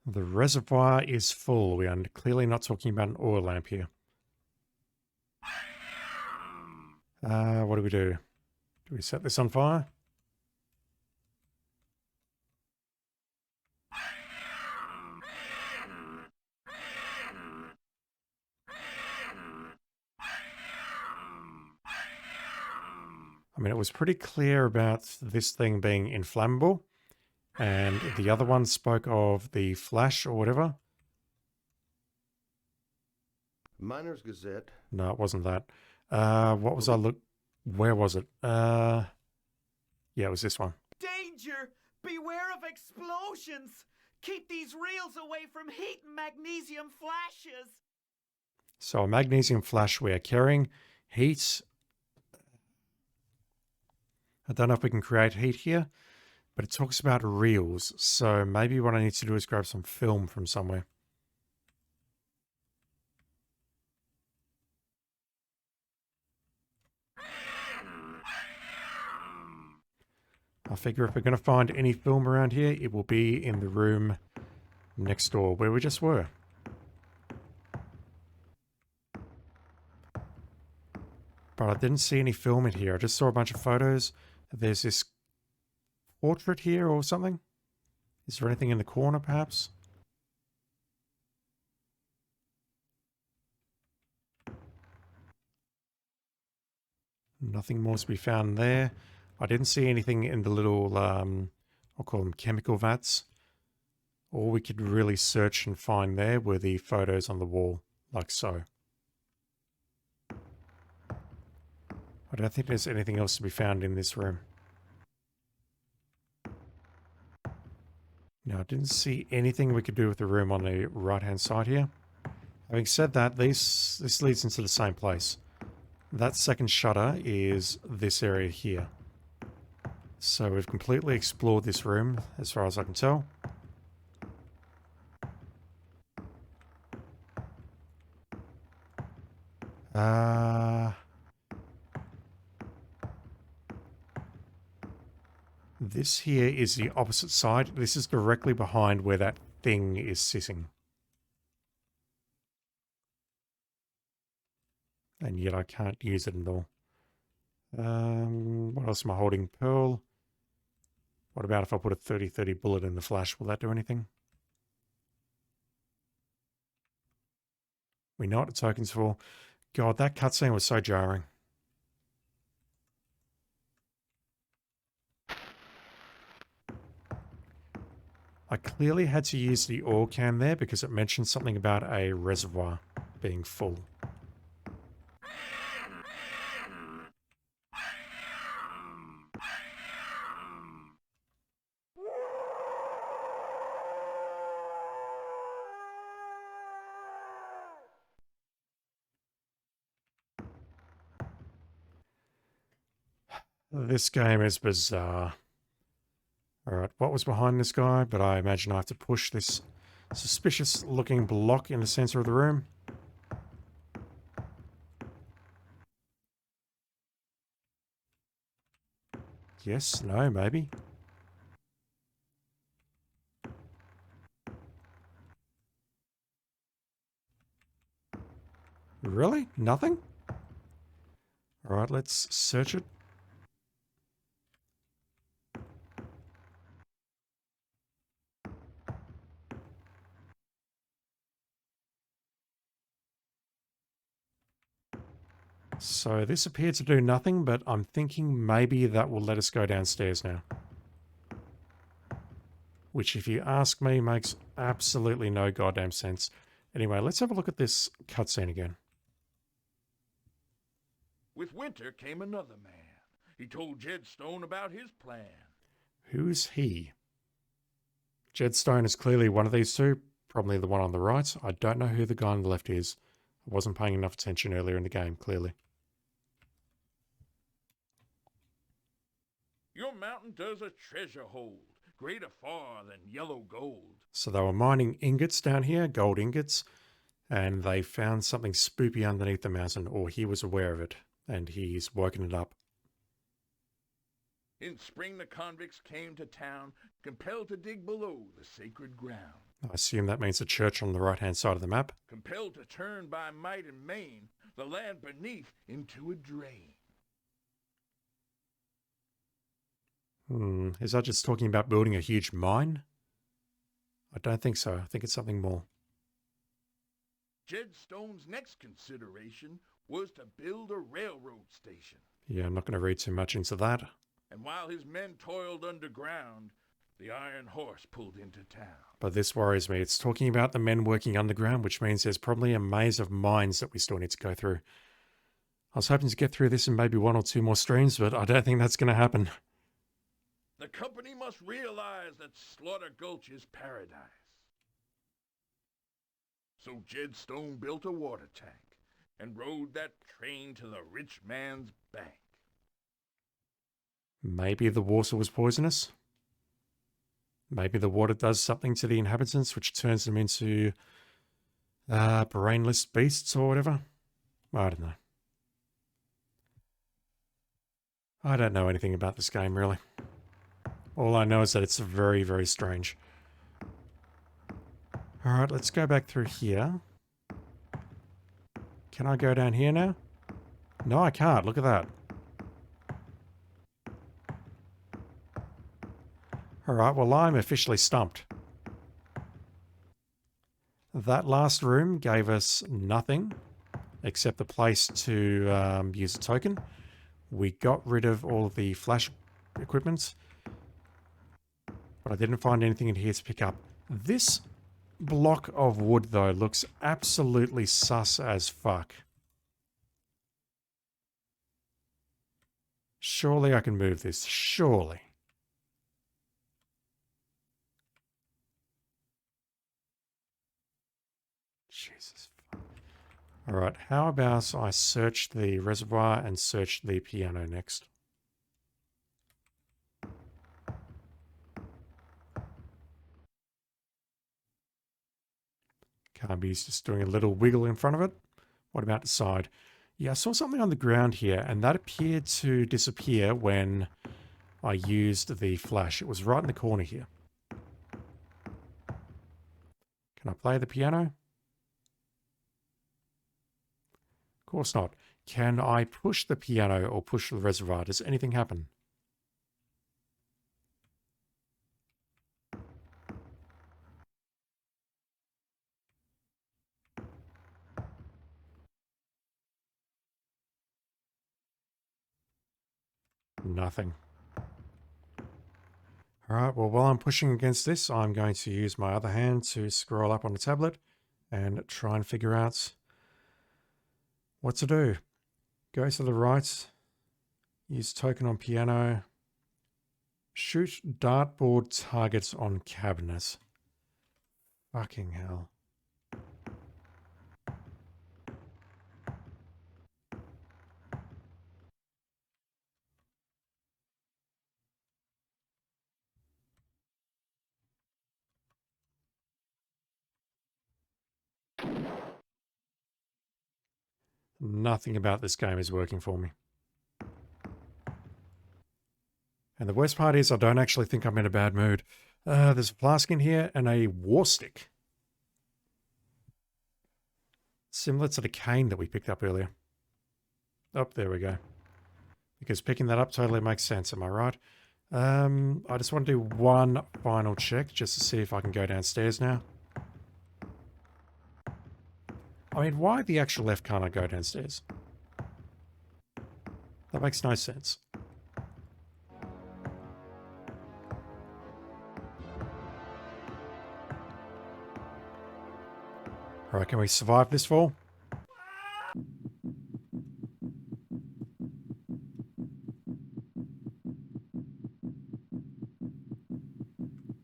The reservoir is full. We are clearly not talking about an oil lamp here. What do we do? Do we set this on fire? I mean, it was pretty clear about this thing being inflammable. And the other one spoke of the flash or whatever. Miner's Gazette. No, it wasn't that. What was I look? Where was it? Yeah, it was this one. Danger! Beware of explosions! Keep these reels away from heat and magnesium flashes! So a magnesium flash we are carrying. Heat. I don't know if we can create heat here, but it talks about reels. So maybe what I need to do is grab some film from somewhere. I figure if we're going to find any film around here, it will be in the room next door where we just were. But I didn't see any film in here. I just saw a bunch of photos. There's this portrait here or something. Is there anything in the corner perhaps? Nothing more to be found there. I didn't see anything in the little, I'll call them chemical vats. All we could really search and find there were the photos on the wall, like so. I don't think there's anything else to be found in this room. Now, I didn't see anything we could do with the room on the right-hand side here. Having said that, this leads into the same place. That second shutter is this area here. So we've completely explored this room, as far as I can tell. This here is the opposite side. This is directly behind where that thing is sitting. And yet I can't use it at all. What else am I holding? Pearl. What about if I put a 30-30 bullet in the flash? Will that do anything? We know what the token's for. God, that cutscene was so jarring. I clearly had to use the oil can there because it mentioned something about a reservoir being full. This game is bizarre. Alright, what was behind this guy? But I imagine I have to push this suspicious looking block in the center of the room. Yes, no, maybe. Really? Nothing? Alright, let's search it. So this appeared to do nothing, but I'm thinking maybe that will let us go downstairs now. Which, if you ask me, makes absolutely no goddamn sense. Anyway, let's have a look at this cutscene again. With winter came another man. He told Jed Stone about his plan. Who's he? Jed Stone is clearly one of these two, probably the one on the right. I don't know who the guy on the left is. I wasn't paying enough attention earlier in the game, clearly. Your mountain does a treasure hold, greater far than yellow gold. So they were mining ingots down here, gold ingots, and they found something spoopy underneath the mountain, or he was aware of it, and he's woken it up. In spring the convicts came to town, compelled to dig below the sacred ground. I assume that means the church on the right-hand side of the map. Compelled to turn by might and main the land beneath into a drain. Is that just talking about building a huge mine? I don't think so. I think it's something more. Jed Stone's next consideration was to build a railroad station. Yeah, I'm not going to read too much into that. And while his men toiled underground, the Iron Horse pulled into town. But this worries me. It's talking about the men working underground, which means there's probably a maze of mines that we still need to go through. I was hoping to get through this in maybe 1 or 2 more streams, but I don't think that's going to happen. The company must realize that Slaughter Gulch is paradise. So Jed Stone built a water tank and rode that train to the rich man's bank. Maybe the water was poisonous? Maybe the water does something to the inhabitants, which turns them into brainless beasts or whatever? I don't know. I don't know anything about this game, really. All I know is that it's very, very strange. Alright, let's go back through here. Can I go down here now? No, I can't. Look at that. Alright, well, I'm officially stumped. That last room gave us nothing except the place to use a token. We got rid of all of the flash equipment, but I didn't find anything in here to pick up. This block of wood, though, looks absolutely sus as fuck. Surely I can move this. Surely. Jesus. Alright, how about I search the reservoir and search the piano next? Carby's just doing a little wiggle in front of it. What about the side? Yeah, I saw something on the ground here, and that appeared to disappear when I used the flash. It was right in the corner here. Can I play the piano? Of course not. Can I push the piano or push the reservoir? Does anything happen? Nothing. Alright, well, while I'm pushing against this, I'm going to use my other hand to scroll up on the tablet and try and figure out what to do. Go to the right, use token on piano, shoot dartboard targets on cabinet. Fucking hell. Nothing about this game is working for me. And the worst part is I don't actually think I'm in a bad mood. There's a flask in here and a war stick. Similar to the cane that we picked up earlier. Oh, there we go. Because picking that up totally makes sense, am I right? I just want to do one final check just to see if I can go downstairs now. I mean, why the actual F can't I go downstairs? That makes no sense. Alright, can we survive this fall?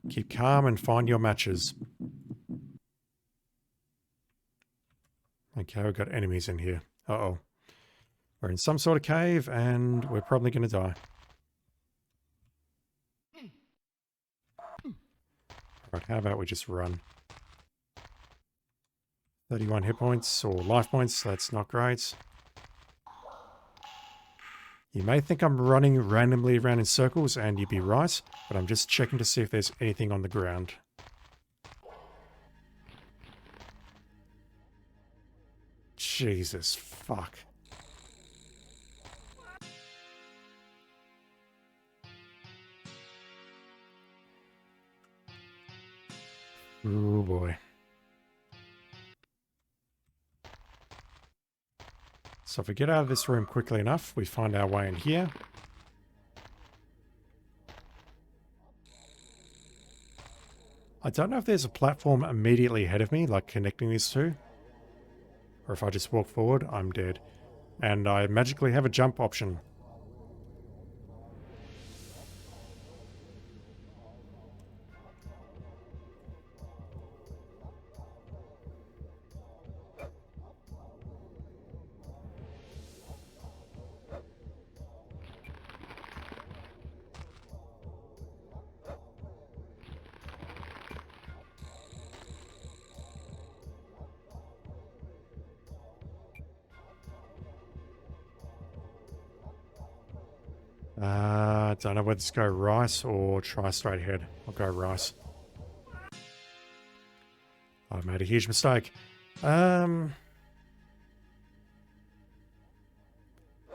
Keep calm and find your matches. Okay, we've got enemies in here. Uh-oh. We're in some sort of cave and we're probably going to die. Alright, how about we just run? 31 hit points or life points, that's not great. You may think I'm running randomly around in circles and you'd be right, but I'm just checking to see if there's anything on the ground. Jesus, fuck. Oh boy. So if we get out of this room quickly enough, we find our way in here. I don't know if there's a platform immediately ahead of me, like connecting these two. Or if I just walk forward, I'm dead. And I magically have a jump option. Don't know whether to go rice or try straight ahead. I'll go rice. I've made a huge mistake. Yeah,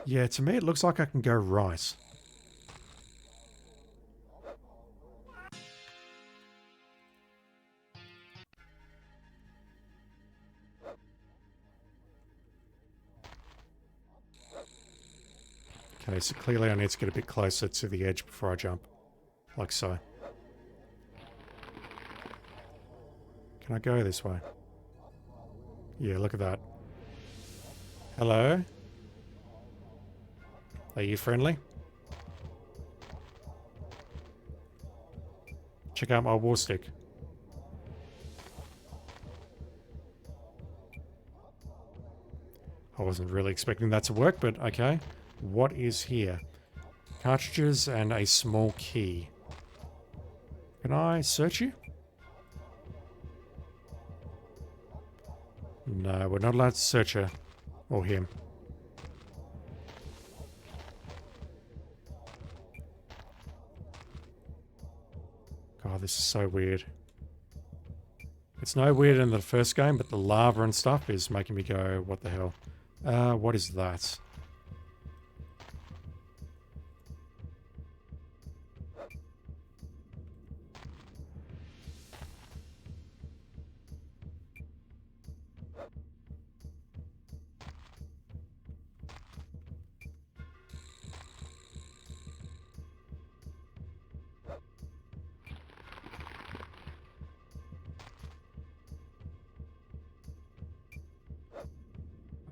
to me it looks like I can go rice. Okay, so clearly I need to get a bit closer to the edge before I jump. Like so. Can I go this way? Yeah, look at that. Hello? Are you friendly? Check out my war stick. I wasn't really expecting that to work, but okay. What is here? Cartridges and a small key. Can I search you? No, we're not allowed to search her. Or him. God, this is so weird. It's no weirder than the first game, but the lava and stuff is making me go, what the hell? What is that?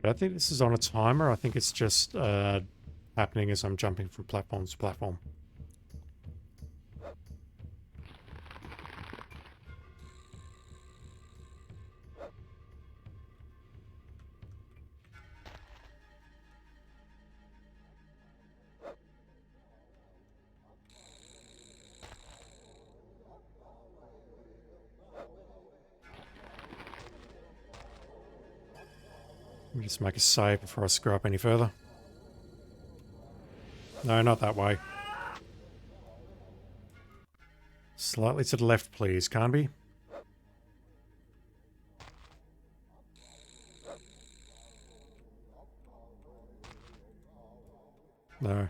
I don't think this is on a timer. I think it's just happening as I'm jumping from platform to platform. me just make a save before I screw up any further. No, not that way. Slightly to the left, please, Carnby. No.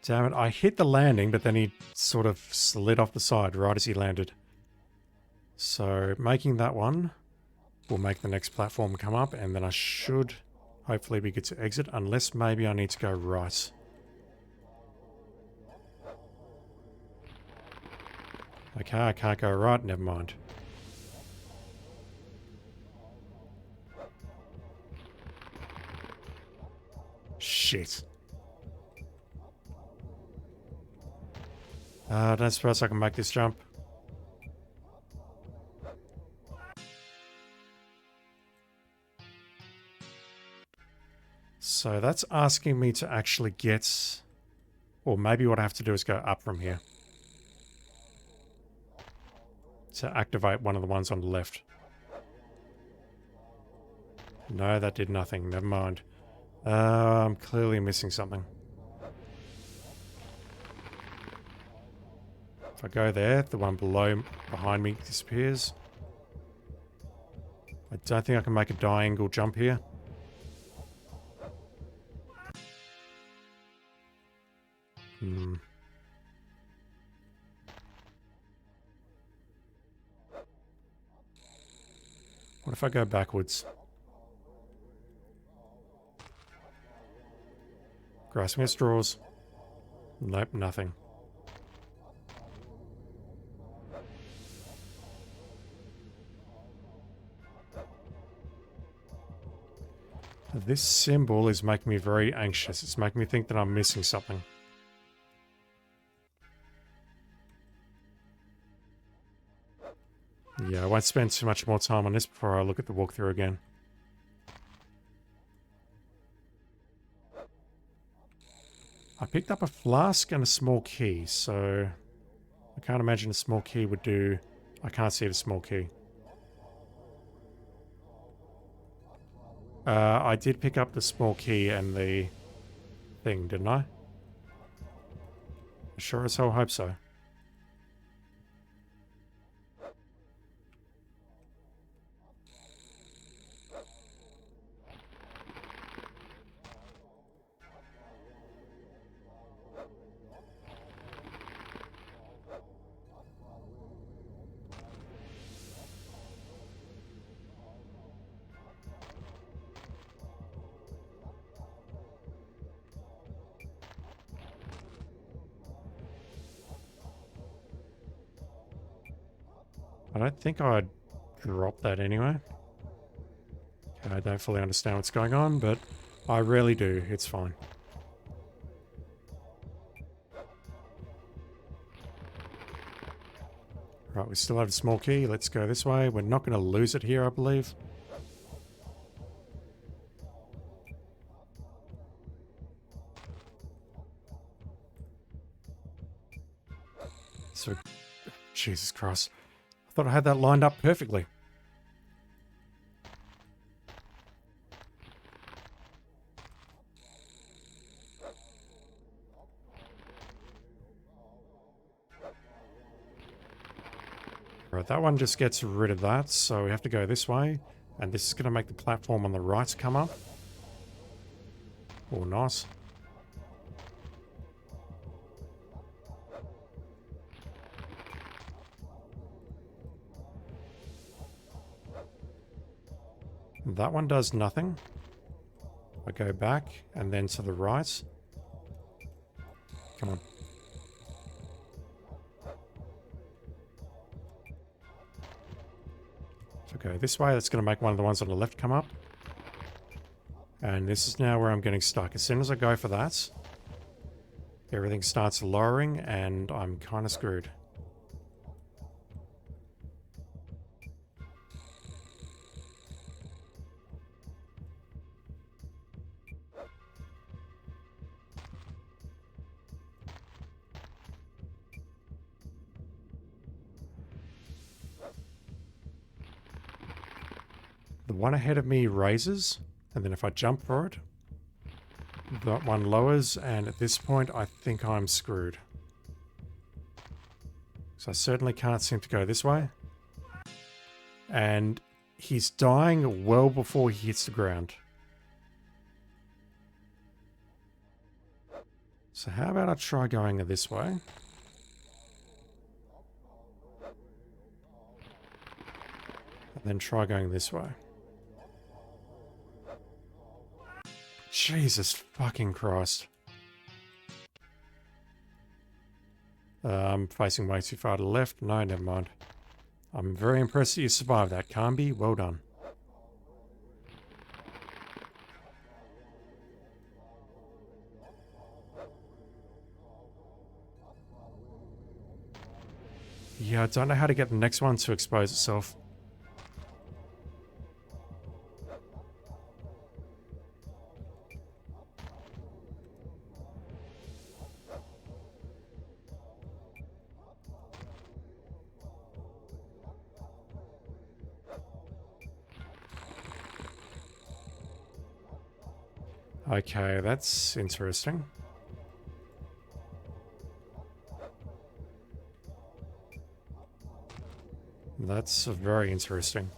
Damn it, I hit the landing, but then he sort of slid off the side right as he landed. So, making that one will make the next platform come up, and then I should hopefully be good to exit, unless maybe I need to go right. Okay, I can't go right, never mind. Shit. Don't suppose I can make this jump. So that's asking me to actually get... Or maybe what I have to do is go up from here. To activate one of the ones on the left. No, that did nothing. Never mind. I'm clearly missing something. If I go there, the one behind me disappears. I don't think I can make a diagonal jump here. What if I go backwards? Grasping at straws. Nope, nothing. This symbol is making me very anxious. It's making me think that I'm missing something. Yeah, I won't spend too much more time on this before I look at the walkthrough again. I picked up a flask and a small key, so I can't imagine a small key would do... I can't see the small key. I did pick up the small key and the thing, didn't I? I sure as hell hope so. I don't think I'd drop that anyway. Okay, I don't fully understand what's going on, but I really do. It's fine. Right, we still have a small key. Let's go this way. We're not going to lose it here, I believe. So, Jesus Christ. I thought I had that lined up perfectly. Right, that one just gets rid of that, so we have to go this way. And this is going to make the platform on the right come up. Oh, nice. That one does nothing. I go back and then to the right. Come on. So go this way. That's going to make one of the ones on the left come up. And this is now where I'm getting stuck. As soon as I go for that, everything starts lowering and I'm kind of screwed. one ahead of me raises, and then if I jump for it, that one lowers, and at this point I think I'm screwed. So I certainly can't seem to go this way. And he's dying well before he hits the ground. So how about I try going this way? And then try going this way. Jesus fucking Christ. I'm facing way too far to the left. No, never mind. I'm very impressed that you survived that, Carnby. Well done. Yeah, I don't know how to get the next one to expose itself. Okay, that's interesting. That's very interesting.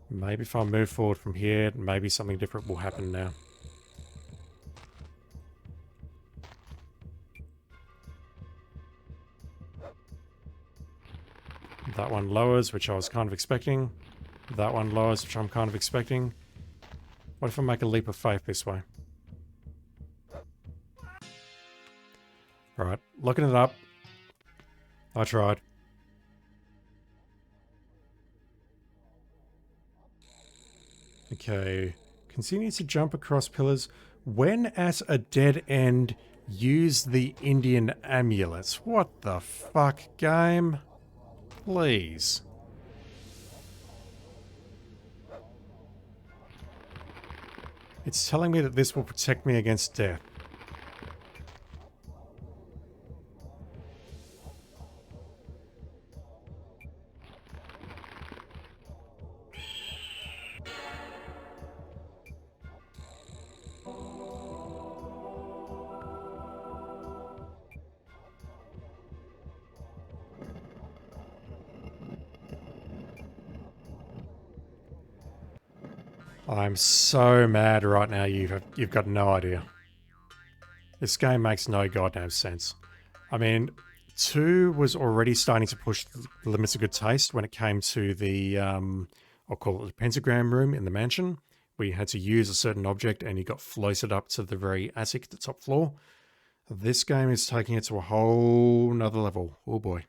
Maybe if I move forward from here, maybe something different will happen now. That one lowers, which I was kind of expecting. That one lowers, which I'm kind of expecting. What if I make a leap of faith this way? Alright, looking it up. I tried. Okay. Continue to jump across pillars. When at a dead end, use the Indian amulets. What the fuck, game? Please. It's telling me that this will protect me against death. I'm so mad right now, you've got no idea. This game makes no goddamn sense. I mean, 2 was already starting to push the limits of good taste when it came to the, I'll call it the pentagram room in the mansion, where you had to use a certain object and you got floated up to the very attic, the top floor. This game is taking it to a whole nother level. Oh boy.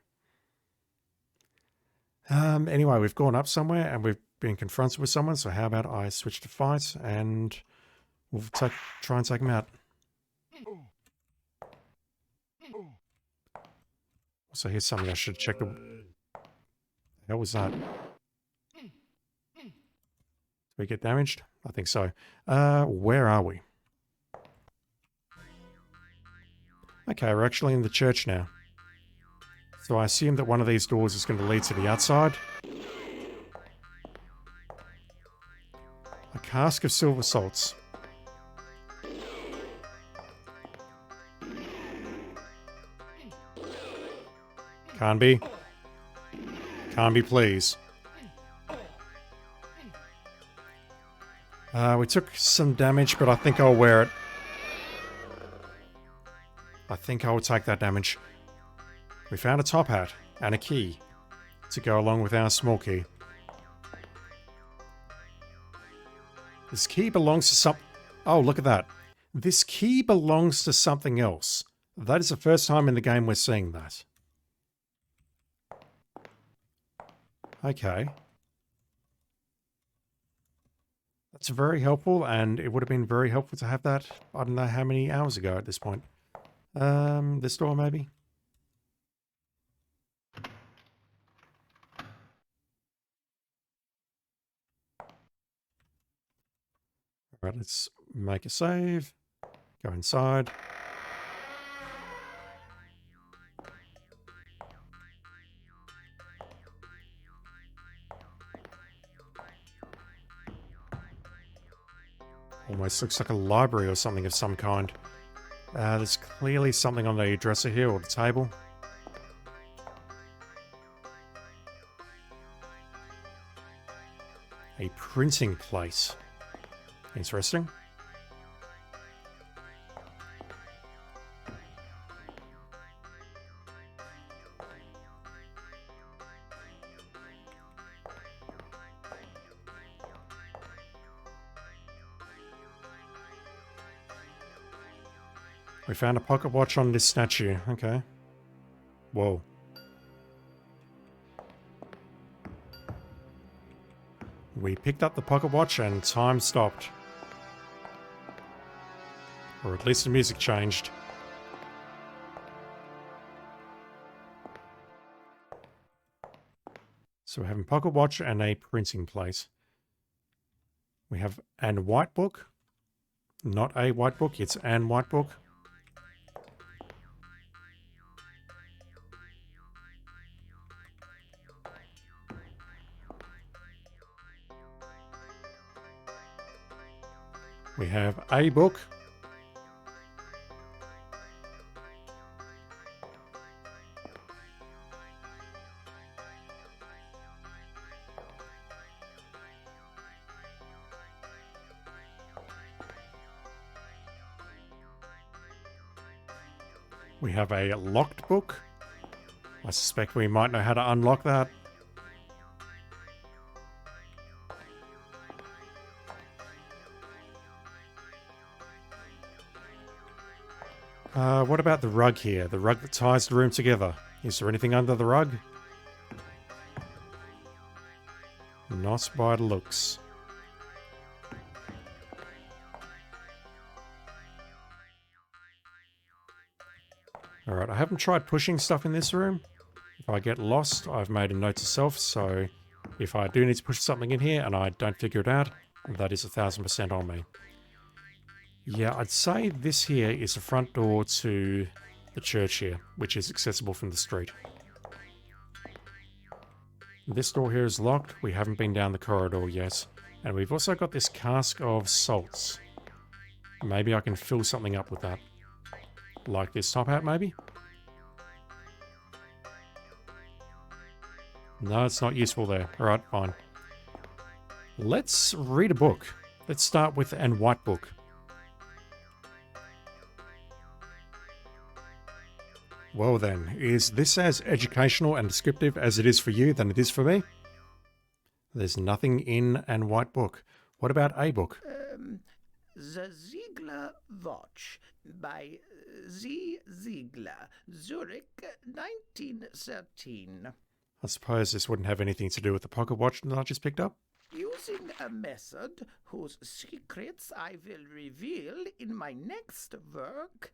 Anyway, we've gone up somewhere and we've been confronted with someone, so how about I switch to fight and we'll try and take him out. So here's something I should check. The hell was that? Did we get damaged? I think so. Where are we? Okay, we're actually in the church now. So I assume that one of these doors is going to lead to the outside. A cask of silver salts. Carnby. Carnby, please. We took some damage, but I think I'll wear it. I think I will take that damage. We found a top hat and a key to go along with our small key. This key belongs to some... Oh, look at that. This key belongs to something else. That is the first time in the game we're seeing that. Okay. That's very helpful, and it would have been very helpful to have that, I don't know how many hours ago at this point. This door maybe? Alright, let's make a save. Go inside. Almost looks like a library or something of some kind. There's clearly something on the dresser here or the table. A printing place. Interesting. We found a pocket watch on this statue. Okay. Whoa. We picked up the pocket watch and time stopped. Or at least the music changed. So we're having pocket watch and a printing place. We have an white book. Not a white book, it's an white book. We have a book. We have a locked book. I suspect we might know how to unlock that. What about the rug here? The rug that ties the room together. Is there anything under the rug? Not by the looks. Alright, I haven't tried pushing stuff in this room. If I get lost, I've made a note to self, so if I do need to push something in here and I don't figure it out, that is 1000% on me. Yeah, I'd say this here is the front door to the church here, which is accessible from the street. This door here is locked. We haven't been down the corridor yet. And we've also got this cask of salts. Maybe I can fill something up with that. Like this top hat, maybe? No, it's not useful there. Alright, fine. Let's read a book. Let's start with an white book. Well then, is this as educational and descriptive as it is for you than it is for me? There's nothing in an white book. What about a book? The Ziegler Watch by Z. Ziegler, Zurich, 1913. I suppose this wouldn't have anything to do with the pocket watch that I just picked up? Using a method whose secrets I will reveal in my next work,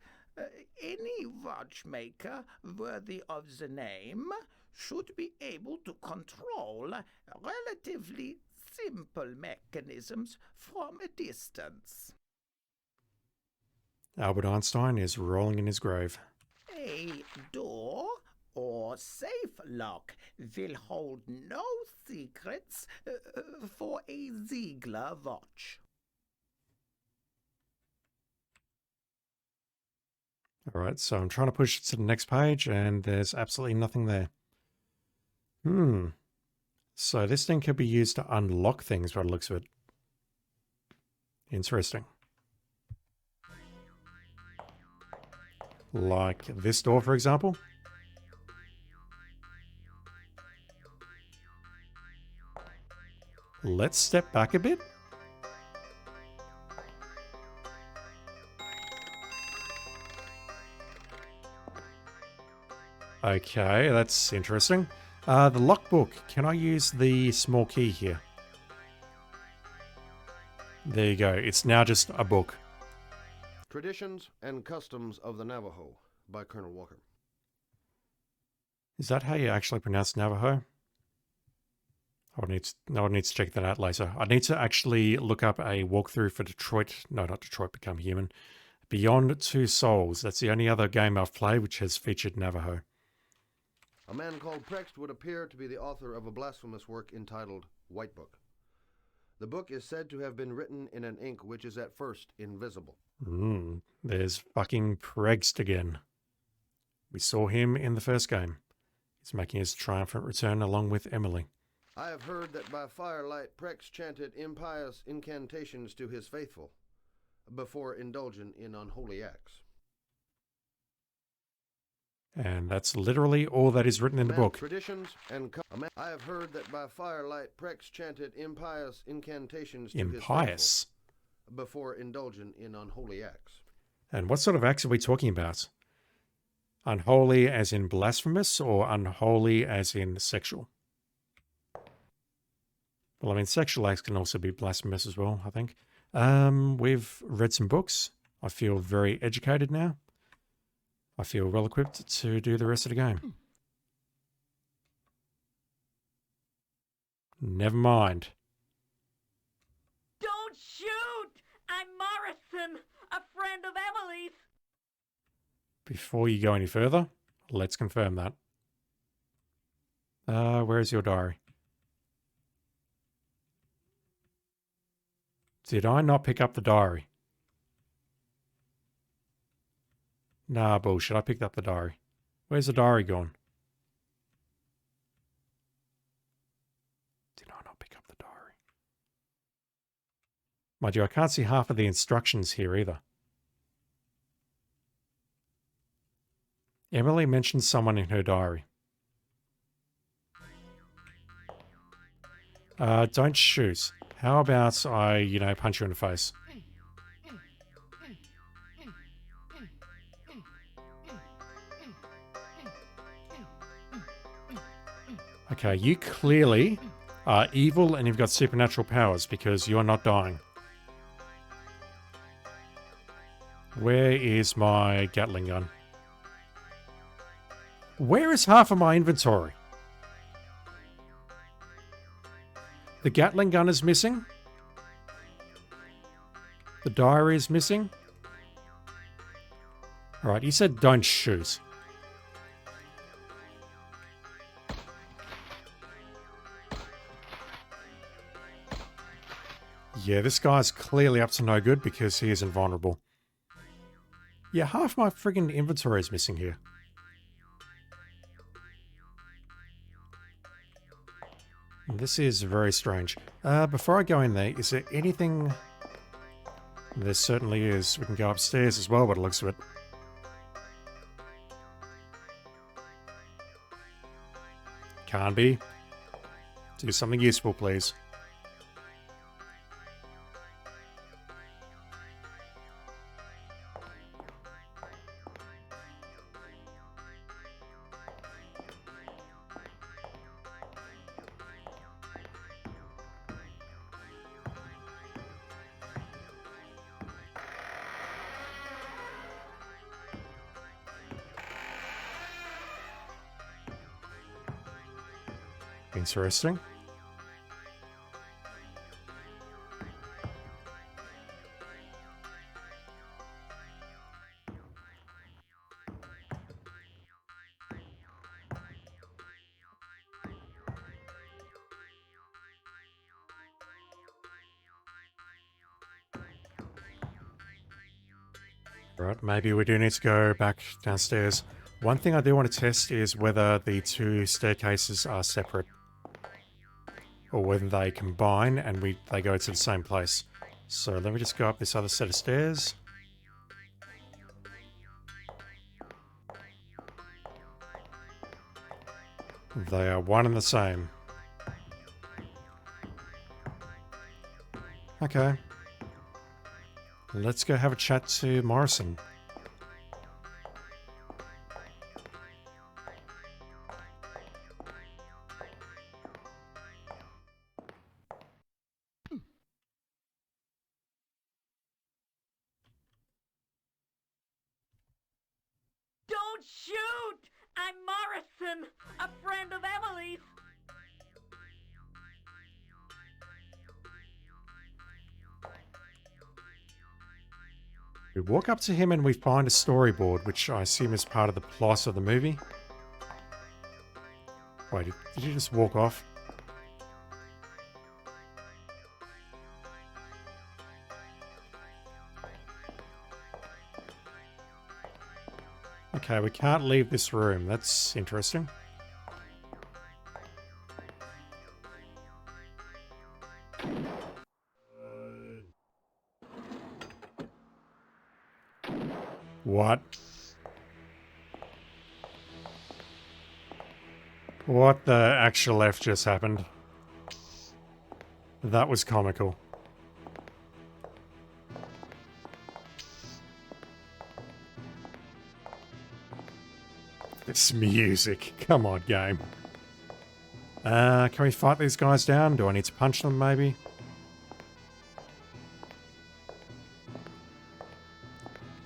any watchmaker worthy of the name should be able to control relatively simple mechanisms from a distance. Albert Einstein is rolling in his grave. A door or safe lock will hold no secrets for a Ziegler watch. Alright, so I'm trying to push it to the next page, and there's absolutely nothing there. So this thing could be used to unlock things by the looks of it. Interesting. Like this door, for example. Let's step back a bit. Okay, that's interesting. The lockbook. Can I use the small key here? There you go. It's now just a book. Traditions and Customs of the Navajo by Colonel Walker. Is that how you actually pronounce Navajo? I would need to check that out later. I need to actually look up a walkthrough for Detroit. No, not Detroit Become Human. Beyond Two Souls. That's the only other game I've played which has featured Navajo. A man called Prext would appear to be the author of a blasphemous work entitled White Book. The book is said to have been written in an ink which is at first invisible. There's fucking Pregst again. We saw him in the first game. He's making his triumphant return along with Emily. I have heard that by firelight Prex chanted impious incantations to his faithful, before indulging in unholy acts. And that's literally all that is written in the book. Traditions and I have heard that by firelight Prex chanted impious incantations to his Impious? faithful, before indulging in unholy acts. And what sort of acts are we talking about? Unholy as in blasphemous or unholy as in sexual? Well, I mean, sexual acts can also be blasphemous as well, I think. We've read some books. I feel very educated now. I feel well equipped to do the rest of the game. Never mind. Don't shoot! I'm Morrison, a friend of Emily's. Before you go any further, let's confirm that. Where's your diary? Did I not pick up the diary? Nah, bullshit. I picked up the diary. Where's the diary gone? Did I not pick up the diary? Mind you, I can't see half of the instructions here either. Emily mentioned someone in her diary. Don't shoot. How about I, punch you in the face? Okay, you clearly are evil and you've got supernatural powers because you're not dying. Where is my Gatling gun? Where is half of my inventory? The Gatling gun is missing. The diary is missing. Alright, you said don't shoot. Yeah, this guy's clearly up to no good because he is invulnerable. Yeah, half my friggin' inventory is missing here. This is very strange. Before I go in there, is there anything... There certainly is. We can go upstairs as well, by the looks of it. Can't be. Do something useful, please. Interesting. Right, maybe we do need to go back downstairs. One thing I do want to test is whether the two staircases are separate. Or whether they combine and they go to the same place. So let me just go up this other set of stairs. They are one and the same. Okay. Let's go have a chat to Morrison. Don't shoot! I'm Morrison, a friend of Emily's. We walk up to him and we find a storyboard, which I assume is part of the plot of the movie. Wait, did you just walk off? Okay, we can't leave this room. That's interesting. What? What the actual F just happened? That was comical. This music. Come on, game. Can we fight these guys down? Do I need to punch them, maybe?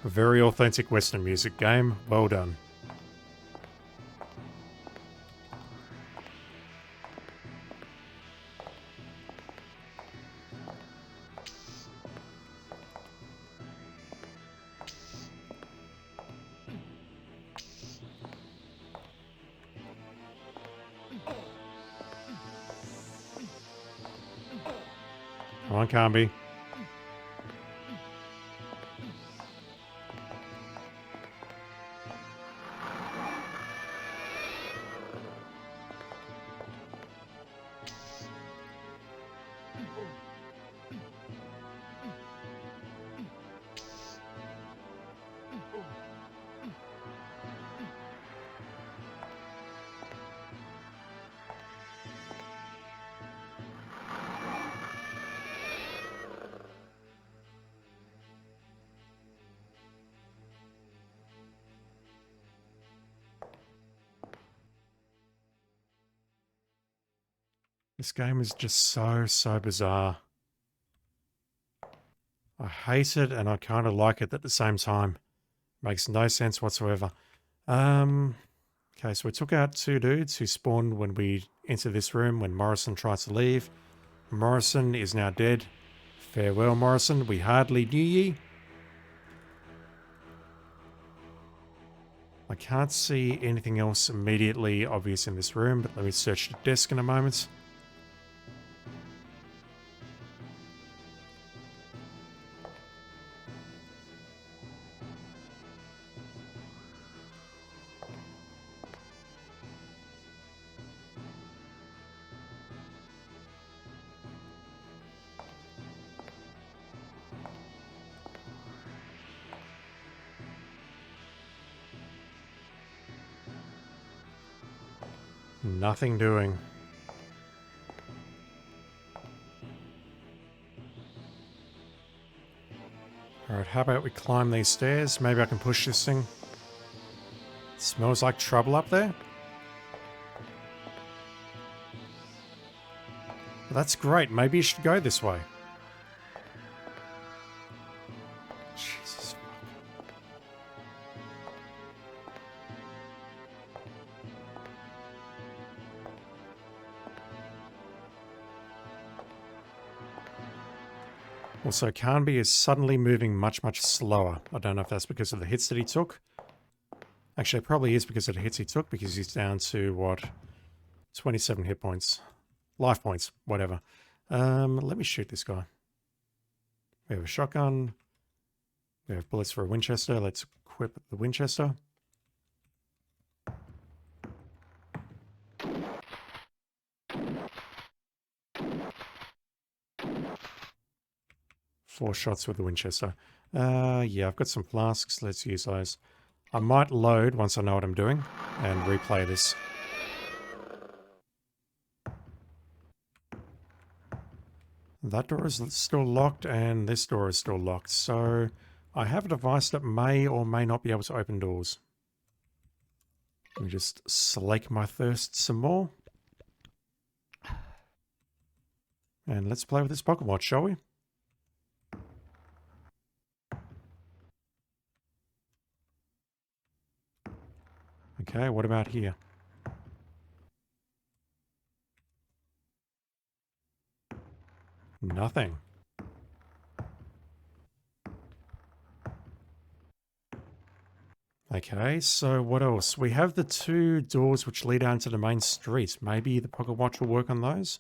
A very authentic Western music game. Well done. Come on, Kambi. This game is just so bizarre. I hate it and I kind of like it at the same time. Makes no sense whatsoever. Okay, so we took out two dudes who spawned when we entered this room when Morrison tried to leave. Morrison is now dead. Farewell, Morrison. We hardly knew ye. I can't see anything else immediately obvious in this room, but let me search the desk in a moment. Nothing doing. Alright, how about we climb these stairs? Maybe I can push this thing. It smells like trouble up there. Well, that's great. Maybe you should go this way. Jesus. Also, Carnby is suddenly moving much slower. I don't know if that's because of the hits that he took. Actually, it probably is because of the hits he took, because he's down to, what, 27 hit points. Life points, whatever. Let me shoot this guy. We have a shotgun. We have bullets for a Winchester. Let's equip the Winchester. Four shots with the Winchester. Yeah, I've got some flasks. Let's use those. I might load once I know what I'm doing and replay this. That door is still locked and this door is still locked. So I have a device that may or may not be able to open doors. Let me just slake my thirst some more. And let's play with this pocket watch, shall we? Okay, what about here? Nothing. Okay, so what else? We have the two doors which lead out to the main street. Maybe the pocket watch will work on those?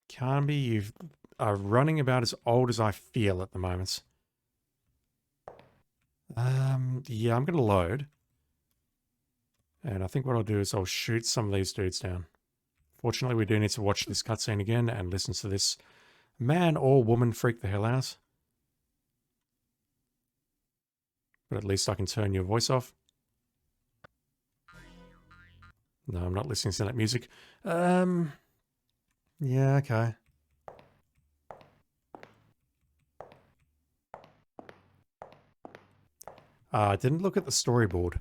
Carnby, you've are running about as old as I feel at the moment. Yeah, I'm going to load. And I think what I'll do is I'll shoot some of these dudes down. Fortunately, we do need to watch this cutscene again and listen to this man or woman freak the hell out. But at least I can turn your voice off. No, I'm not listening to that music. Yeah, okay. I didn't look at the storyboard.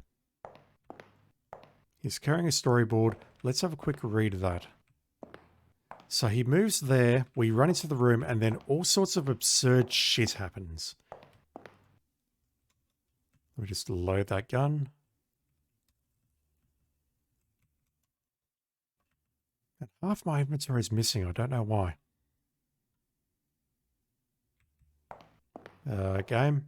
He's carrying a storyboard. Let's have a quick read of that. So he moves there, we run into the room, and then all sorts of absurd shit happens. We just load that gun. And half my inventory is missing. I don't know why. Game.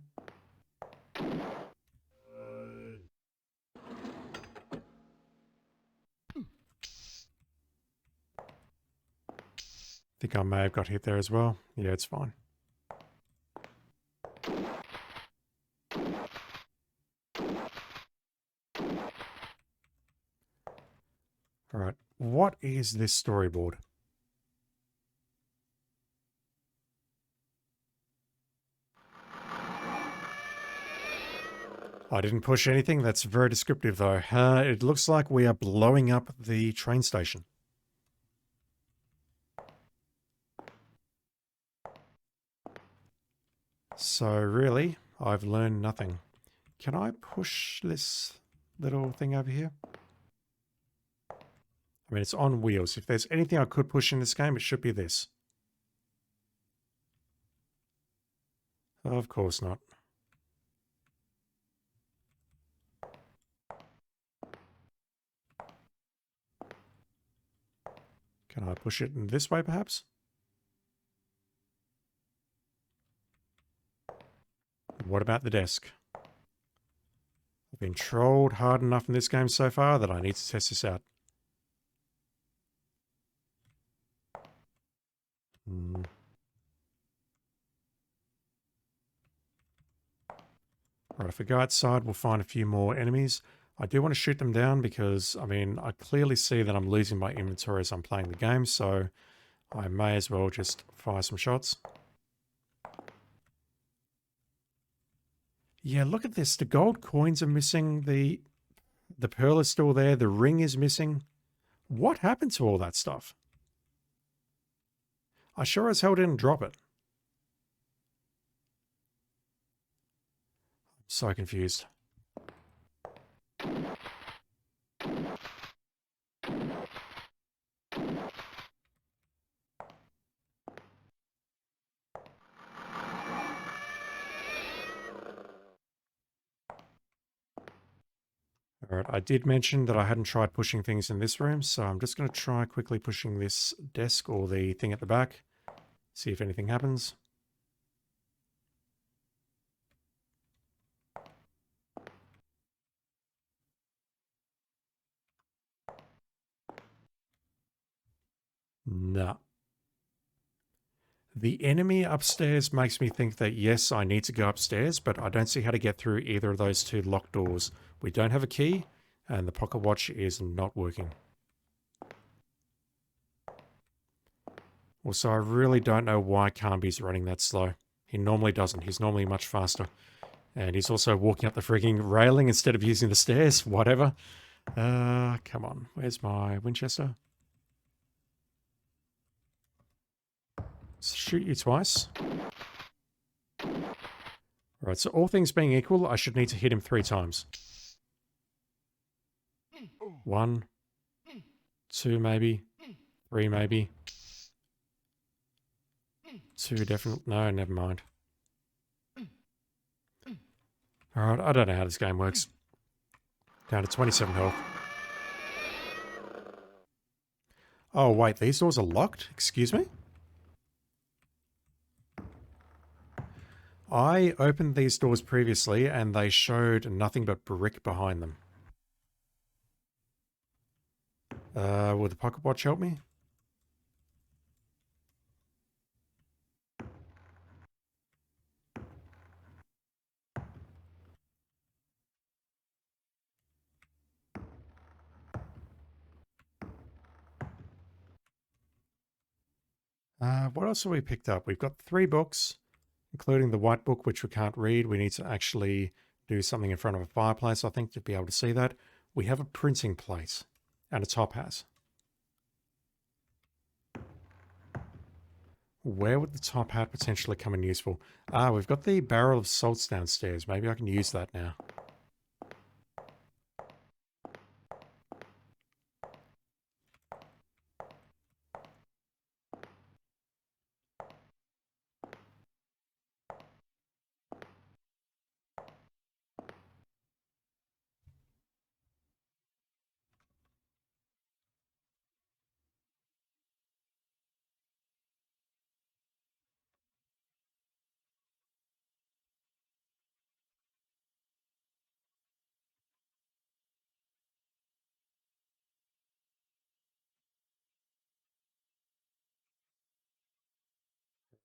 I think I may have got hit there as well. Yeah, it's fine. Alright, what is this storyboard? I didn't push anything. That's very descriptive though. It looks like we are blowing up the train station. So really, I've learned nothing. Can I push this little thing over here? I mean, it's on wheels. If there's anything I could push in this game, it should be this. Of course not. Can I push it in this way, perhaps? What about the desk? I've been trolled hard enough in this game so far that I need to test this out. Right, if we go outside, we'll find a few more enemies. I do want to shoot them down because, I mean, I clearly see that I'm losing my inventory as I'm playing the game, so I may as well just fire some shots. Yeah, look at this. The gold coins are missing. The pearl is still there. The ring is missing. What happened to all that stuff? I sure as hell didn't drop it. I'm so confused. Alright, I did mention that I hadn't tried pushing things in this room, so I'm just going to try quickly pushing this desk or the thing at the back. See if anything happens. Nah. The enemy upstairs makes me think that yes, I need to go upstairs, but I don't see how to get through either of those two locked doors. We don't have a key, and the pocket watch is not working. Also, I really don't know why Carnby's running that slow. He normally doesn't. He's normally much faster. And he's also walking up the frigging railing instead of using the stairs. Whatever. Come on. Where's my Winchester? Shoot you twice. Alright, so all things being equal, I should need to hit him 3 times. 1, 2 maybe, 3 maybe. 2 definitely, no, never mind. Alright, I don't know how this game works. Down to 27 health. Oh wait, these doors are locked? Excuse me? I opened these doors previously and they showed nothing but brick behind them. Will the pocket watch help me? What else have we picked up? We've got 3 books, including the white book, which we can't read. We need to actually do something in front of a fireplace, I think, to be able to see that. We have a printing plate and a top hat. Where would the top hat potentially come in useful? We've got the barrel of salts downstairs. Maybe I can use that now.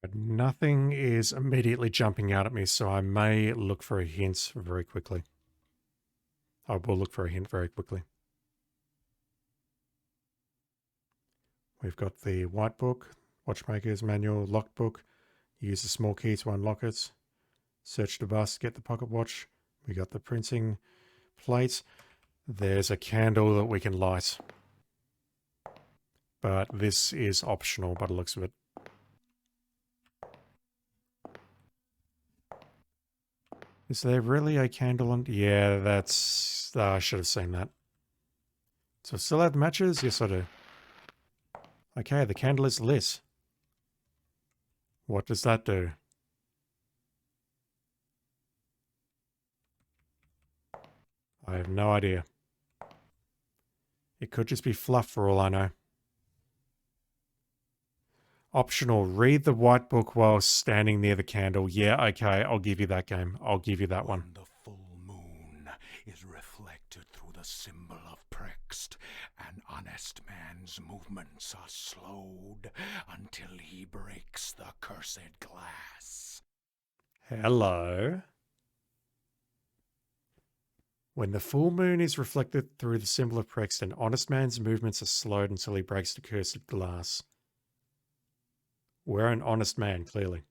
But nothing is immediately jumping out at me, so I may look for a hint very quickly. I will look for a hint very quickly. We've got the white book, watchmaker's manual, locked book. Use the small key to unlock it. Search the bust, get the pocket watch. We got the printing plate. There's a candle that we can light. But this is optional by the looks of it. Is there really a candle on? Yeah, that's... I should have seen that. So still have matches? Yes, I do. Okay, the candle is lit. What does that do? I have no idea. It could just be fluff for all I know. Optional, read the white book while standing near the candle. Yeah, okay, I'll give you that game. I'll give you that one. When the full moon is reflected through the symbol of Prext, an honest man's movements are slowed until he breaks the cursed glass. Hello. When the full moon is reflected through the symbol of Prext, an honest man's movements are slowed until he breaks the cursed glass. We're an honest man, clearly.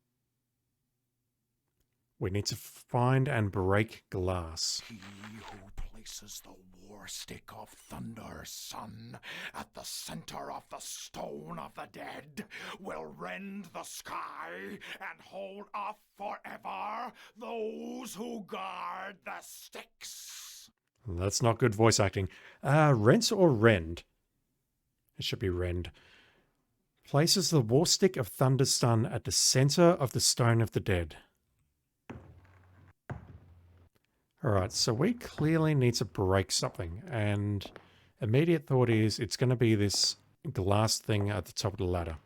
We need to find and break glass. He who places the war stick of Thunder Sun at the center of the Stone of the Dead will rend the sky and hold off forever those who guard the sticks. That's not good voice acting. Rent or rend? It should be rend. Places the war stick of Thunder Sun at the center of the Stone of the Dead. Alright, so we clearly need to break something, and immediate thought is it's going to be this glass thing at the top of the ladder.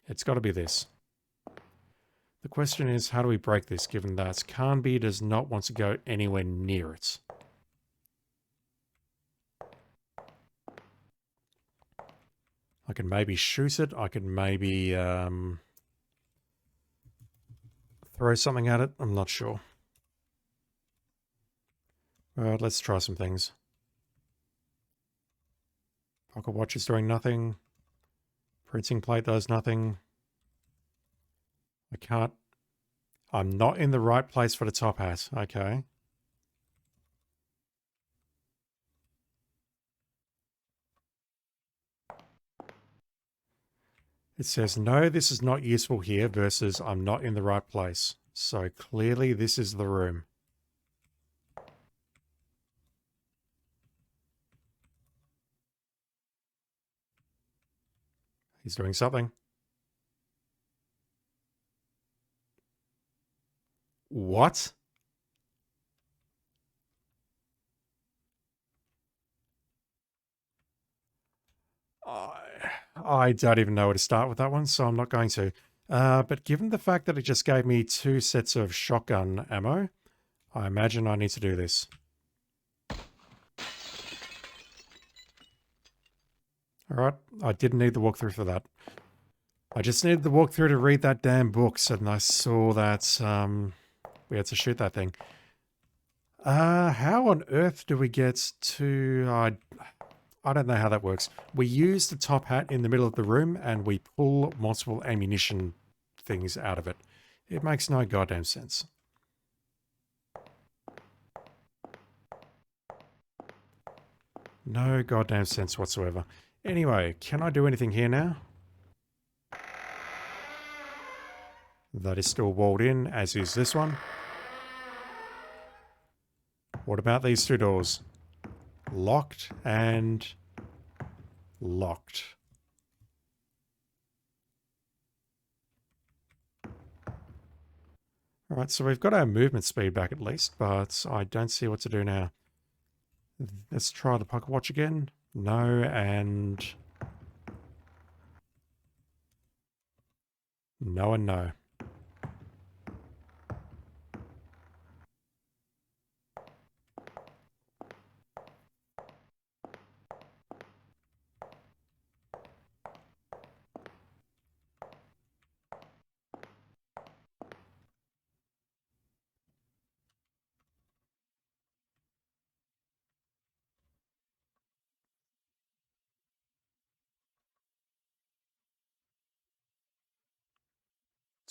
It's got to be this. The question is, how do we break this, given that Carnby does not want to go anywhere near it? I can maybe shoot it. I can maybe throw something at it. I'm not sure. Alright, let's try some things. Pocket watch is doing nothing. Printing plate does nothing. I can't... I'm not in the right place for the top hat. Okay. It says, no, this is not useful here versus I'm not in the right place. So clearly this is the room. He's doing something. What? I don't even know where to start with that one, so I'm not going to. But given the fact that it just gave me 2 sets of shotgun ammo, I imagine I need to do this. Alright, I didn't need the walkthrough for that. I just needed the walkthrough to read that damn book, and I saw that we had to shoot that thing. How on earth do we get to... I don't know how that works. We use the top hat in the middle of the room and we pull multiple ammunition things out of it. It makes no goddamn sense. No goddamn sense whatsoever. Anyway, can I do anything here now? That is still walled in, as is this one. What about these two doors? Locked and locked. Alright, so we've got our movement speed back at least, but I don't see what to do now. Let's try the pocket watch again. No, and... no and no.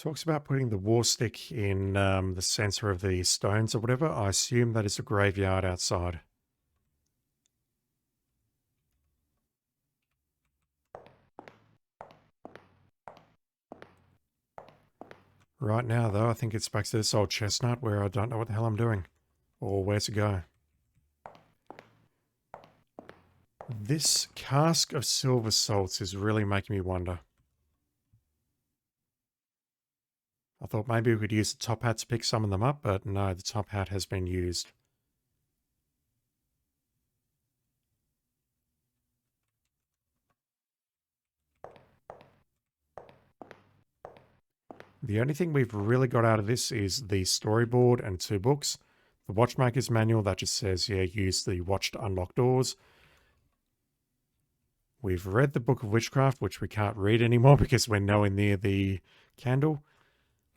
Talks about putting the war stick in the center of the stones or whatever. I assume that is a graveyard outside. Right now, though, I think it's back to this old chestnut where I don't know what the hell I'm doing or where to go. This cask of silver salts is really making me wonder. I thought maybe we could use the top hat to pick some of them up, but no, the top hat has been used. The only thing we've really got out of this is the storyboard and 2 books. The Watchmaker's Manual that just says, yeah, use the watch to unlock doors. We've read the Book of Witchcraft, which we can't read anymore because we're nowhere near the candle.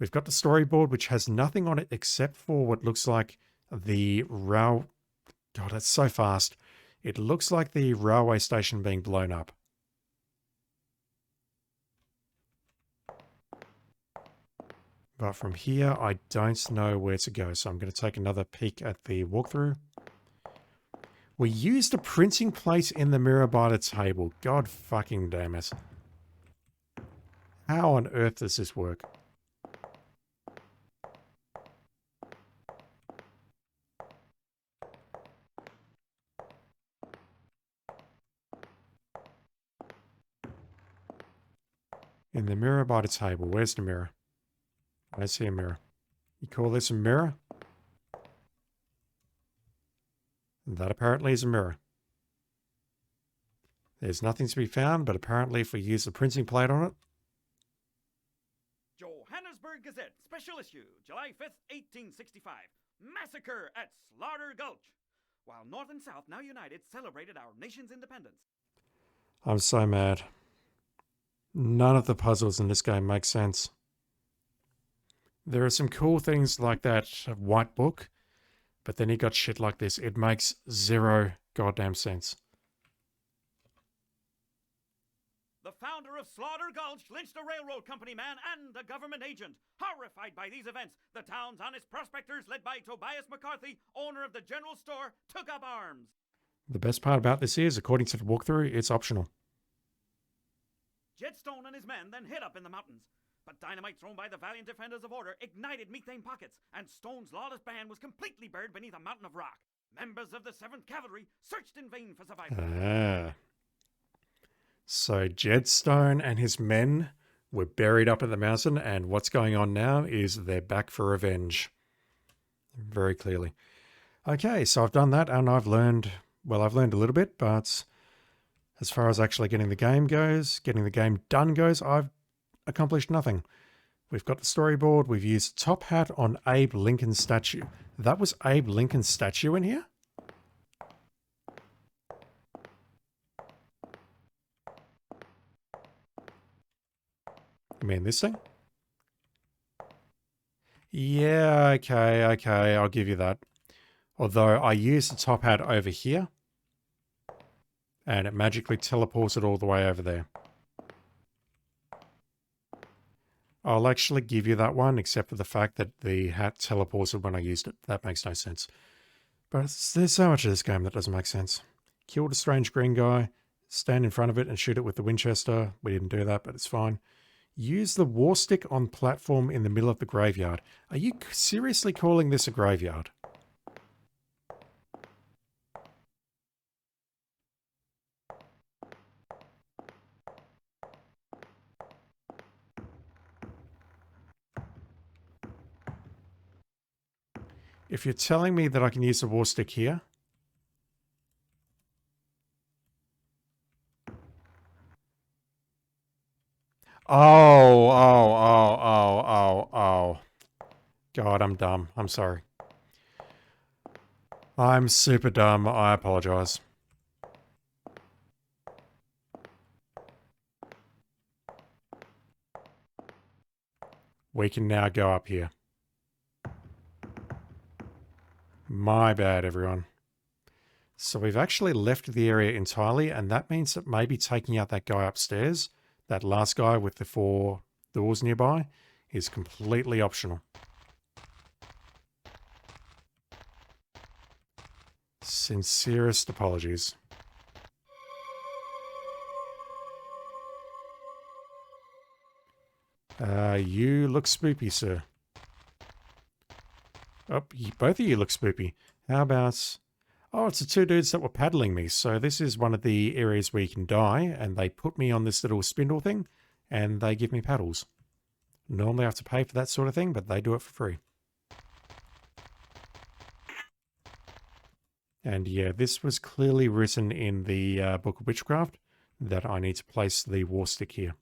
We've got the storyboard, which has nothing on it except for what looks like the God, that's so fast. It looks like the railway station being blown up. But from here, I don't know where to go, so I'm going to take another peek at the walkthrough. We used a printing plate in the mirror by the table. God fucking damn it. How on earth does this work? In the mirror by the table. Where's the mirror? I don't see a mirror. You call this a mirror? That apparently is a mirror. There's nothing to be found, but apparently if we use the printing plate on it... Johannesburg Gazette, special issue, July 5th, 1865. Massacre at Slaughter Gulch. While North and South, now united, celebrated our nation's independence. I'm so mad. None of the puzzles in this game make sense. There are some cool things like that white book, but then you got shit like this. It makes zero goddamn sense. The founder of Slaughter Gulch lynched a railroad company man and a government agent. Horrified by these events, the town's honest prospectors, led by Tobias McCarthy, owner of the general store, took up arms. The best part about this is, according to the walkthrough, it's optional. Jedstone and his men then hid up in the mountains. But dynamite thrown by the valiant defenders of order ignited methane pockets, and Stone's lawless band was completely buried beneath a mountain of rock. Members of the 7th Cavalry searched in vain for survivors. So Jedstone and his men were buried up at the mountain, and what's going on now is they're back for revenge. Very clearly. Okay, so I've done that, and I've learned a little bit, but as far as actually getting the game done goes, I've accomplished nothing. We've got the storyboard. We've used top hat on Abe Lincoln's statue. That was Abe Lincoln's statue in here? You mean this thing? Yeah, okay, I'll give you that. Although I used the top hat over here. And it magically teleported all the way over there. I'll actually give you that one, except for the fact that the hat teleported when I used it. That makes no sense. But there's so much of this game that doesn't make sense. Killed a strange green guy, stand in front of it and shoot it with the Winchester. We didn't do that, but it's fine. Use the war stick on platform in the middle of the graveyard. Are you seriously calling this a graveyard? If you're telling me that I can use the war stick here... Oh. God, I'm dumb. I'm sorry. I'm super dumb. I apologize. We can now go up here. My bad, everyone. So we've actually left the area entirely, and that means that maybe taking out that guy upstairs, that last guy with the 4 doors nearby, is completely optional. Sincerest apologies. You look spoopy, sir. Oh, both of you look spoopy. How about... Oh, it's the 2 dudes that were paddling me. So this is one of the areas where you can die, and they put me on this little spindle thing, and they give me paddles. Normally I have to pay for that sort of thing, but they do it for free. And yeah, this was clearly written in the Book of Witchcraft, that I need to place the war stick here.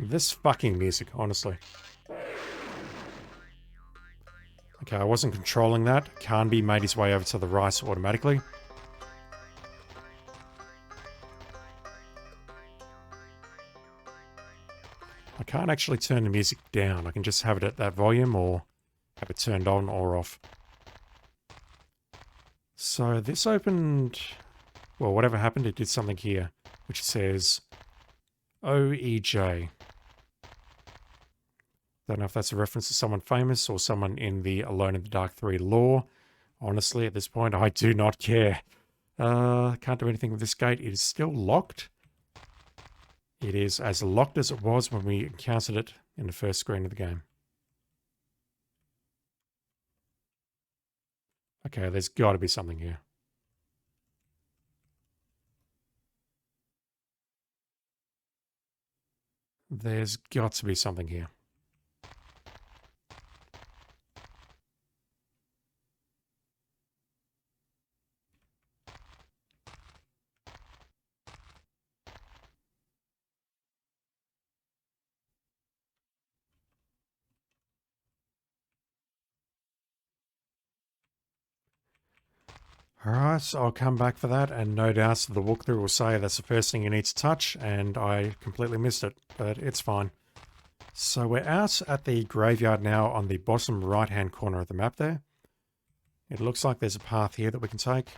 This fucking music, honestly. Okay, I wasn't controlling that. Carnby made his way over to the right automatically. I can't actually turn the music down. I can just have it at that volume or have it turned on or off. So this opened... Well, whatever happened, it did something here, which says OEJ. Don't know if that's a reference to someone famous or someone in the Alone in the Dark 3 lore. Honestly, at this point, I do not care. Can't do anything with this gate. It is still locked. It is as locked as it was when we encountered it in the first screen of the game. Okay, there's got to be something here. There's got to be something here. Alright, so I'll come back for that, and no doubt the walkthrough will say that's the first thing you need to touch, and I completely missed it, but it's fine. So we're out at the graveyard now on the bottom right-hand corner of the map there. It looks like there's a path here that we can take.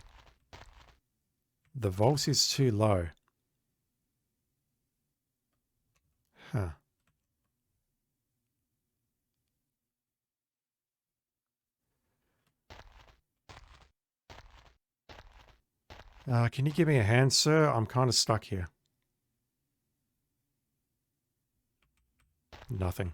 The vault is too low. Huh. Can you give me a hand, sir? I'm kind of stuck here. Nothing.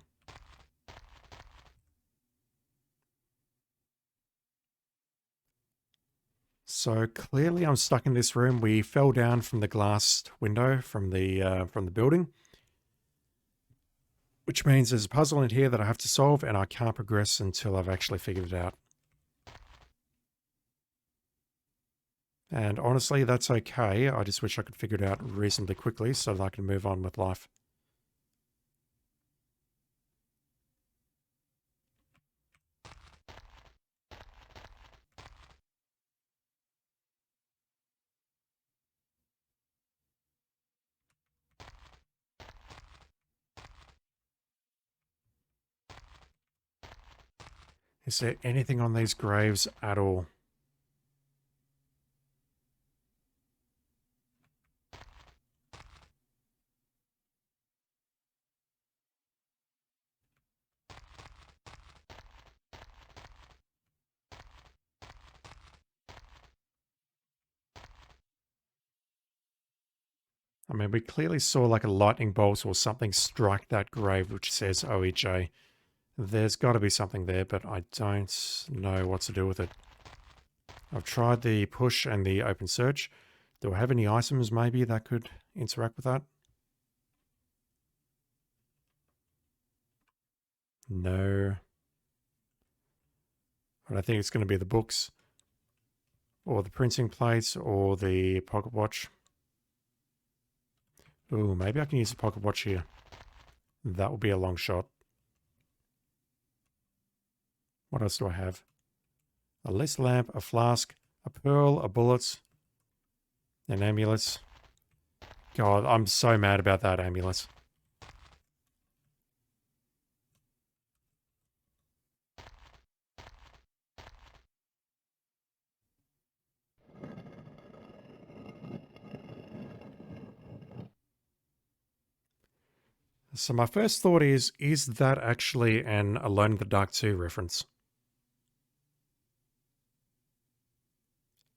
So clearly I'm stuck in this room. We fell down from the glass window from the building. Which means there's a puzzle in here that I have to solve, and I can't progress until I've actually figured it out. And honestly, that's okay. I just wish I could figure it out reasonably quickly so that I can move on with life. Is there anything on these graves at all? I mean, we clearly saw like a lightning bolt or something strike that grave which says OEJ. There's got to be something there, but I don't know what to do with it. I've tried the push and the open search. Do I have any items maybe that could interact with that? No. I don't think it's going to be the books or the printing plates or the pocket watch. Ooh, maybe I can use the pocket watch here. That will be a long shot. What else do I have? A list lamp, a flask, a pearl, a bullet, an amulet. God, I'm so mad about that amulet. So my first thought is that actually an Alone in the Dark 2 reference?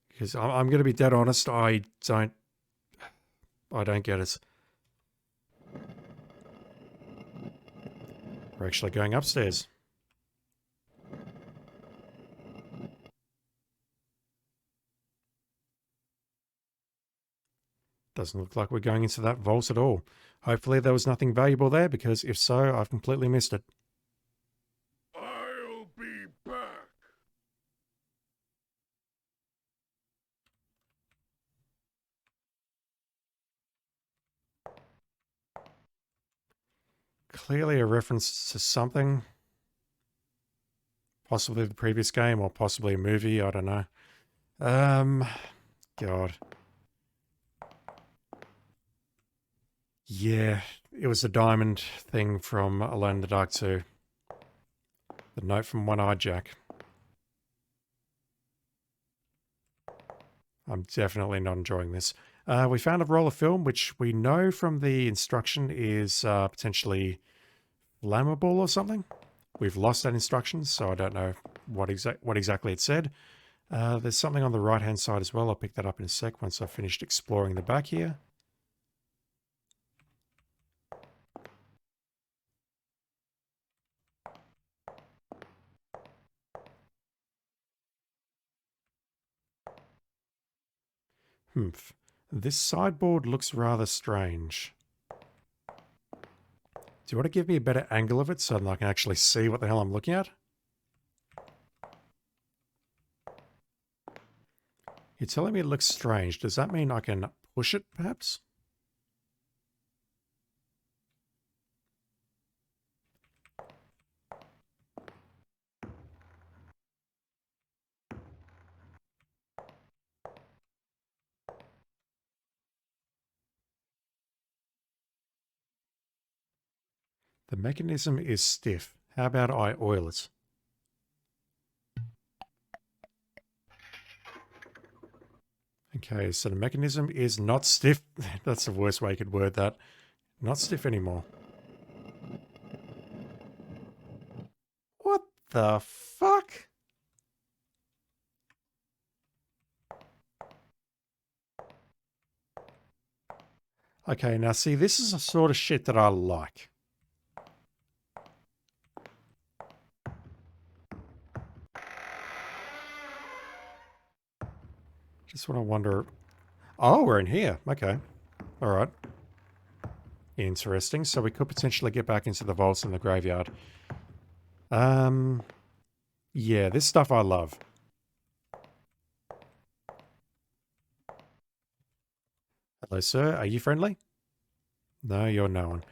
Because I'm going to be dead honest, I don't get it. We're actually going upstairs. Doesn't look like we're going into that vault at all. Hopefully there was nothing valuable there, because if so, I've completely missed it. I'll be back. Clearly a reference to something. Possibly the previous game, or possibly a movie, I don't know. God. Yeah, it was the diamond thing from Alone in the Dark 2. The note from One-Eyed Jack. I'm definitely not enjoying this. We found a roll of film, which we know from the instruction is potentially flammable or something. We've lost that instruction, so I don't know what exactly it said. There's something on the right-hand side as well. I'll pick that up in a sec once I've finished exploring the back here. Humph. This sideboard looks rather strange. Do you want to give me a better angle of it so that I can actually see what the hell I'm looking at? You're telling me it looks strange. Does that mean I can push it, perhaps? The mechanism is stiff. How about I oil it? Okay, so the mechanism is not stiff. That's the worst way you could word that. Not stiff anymore. What the fuck? Okay, now see, this is the sort of shit that I like. Just want to wonder... Oh, we're in here. Okay. All right. Interesting. So we could potentially get back into the vaults in the graveyard. Yeah, this stuff I love. Hello, sir. Are you friendly? No, you're no one.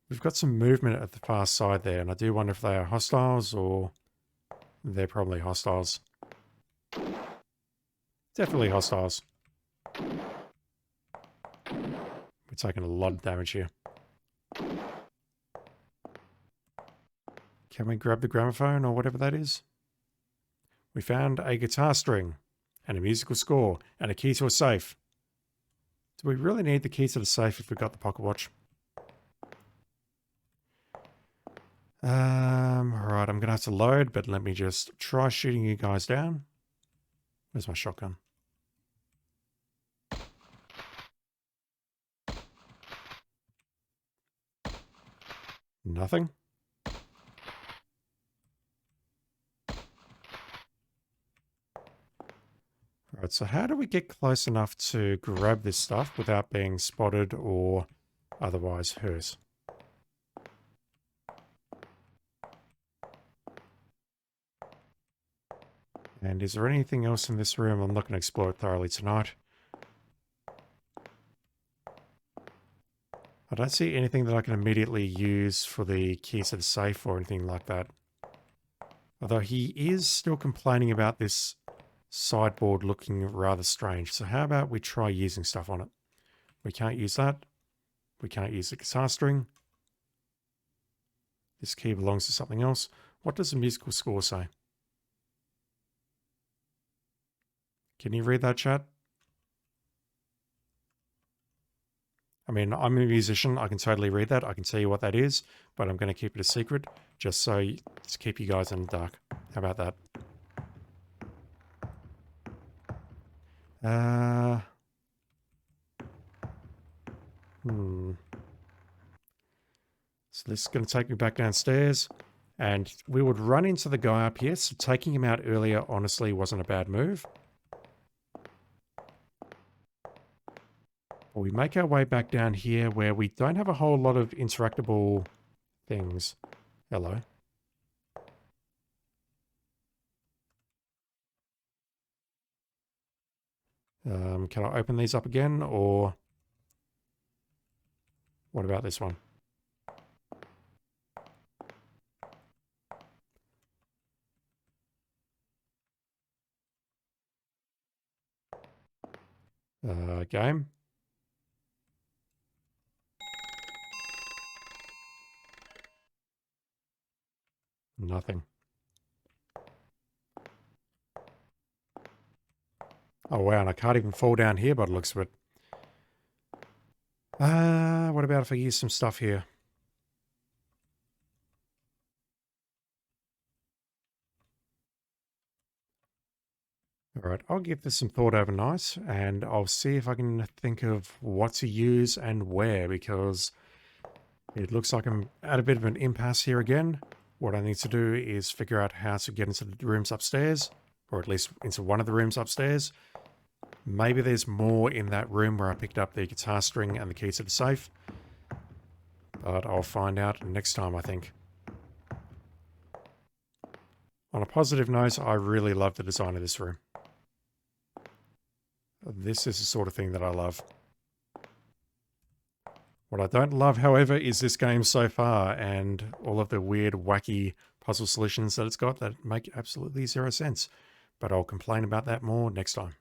We've got some movement at the far side there, and I do wonder if they are hostiles or... They're probably hostiles. Definitely hostiles. We're taking a lot of damage here. Can we grab the gramophone or whatever that is? We found a guitar string and a musical score and a key to a safe. Do we really need the key to the safe if we've got the pocket watch? Alright, I'm going to have to load, but let me just try shooting you guys down. Where's my shotgun? Nothing. Alright, so how do we get close enough to grab this stuff without being spotted or otherwise hurt? And is there anything else in this room? I'm not going to explore it thoroughly tonight. I don't see anything that I can immediately use for the keys to the safe or anything like that. Although he is still complaining about this sideboard looking rather strange. So how about we try using stuff on it? We can't use that. We can't use the guitar string. This key belongs to something else. What does the musical score say? Can you read that, chat? I mean, I'm a musician. I can totally read that. I can tell you what that is, but I'm going to keep it a secret just so to keep you guys in the dark. How about that? So this is going to take me back downstairs, and we would run into the guy up here. So taking him out earlier honestly wasn't a bad move. We make our way back down here where we don't have a whole lot of interactable things. Hello. Can I open these up again, or what about this one? Game. Nothing. Oh wow, and I can't even fall down here by the looks of it. What about if I use some stuff here? Alright, I'll give this some thought overnight, and I'll see if I can think of what to use and where, because it looks like I'm at a bit of an impasse here again. What I need to do is figure out how to get into the rooms upstairs, or at least into one of the rooms upstairs. Maybe there's more in that room where I picked up the guitar string and the key to the safe. But I'll find out next time, I think. On a positive note, I really love the design of this room. This is the sort of thing that I love. What I don't love, however, is this game so far and all of the weird, wacky puzzle solutions that it's got that make absolutely zero sense. But I'll complain about that more next time.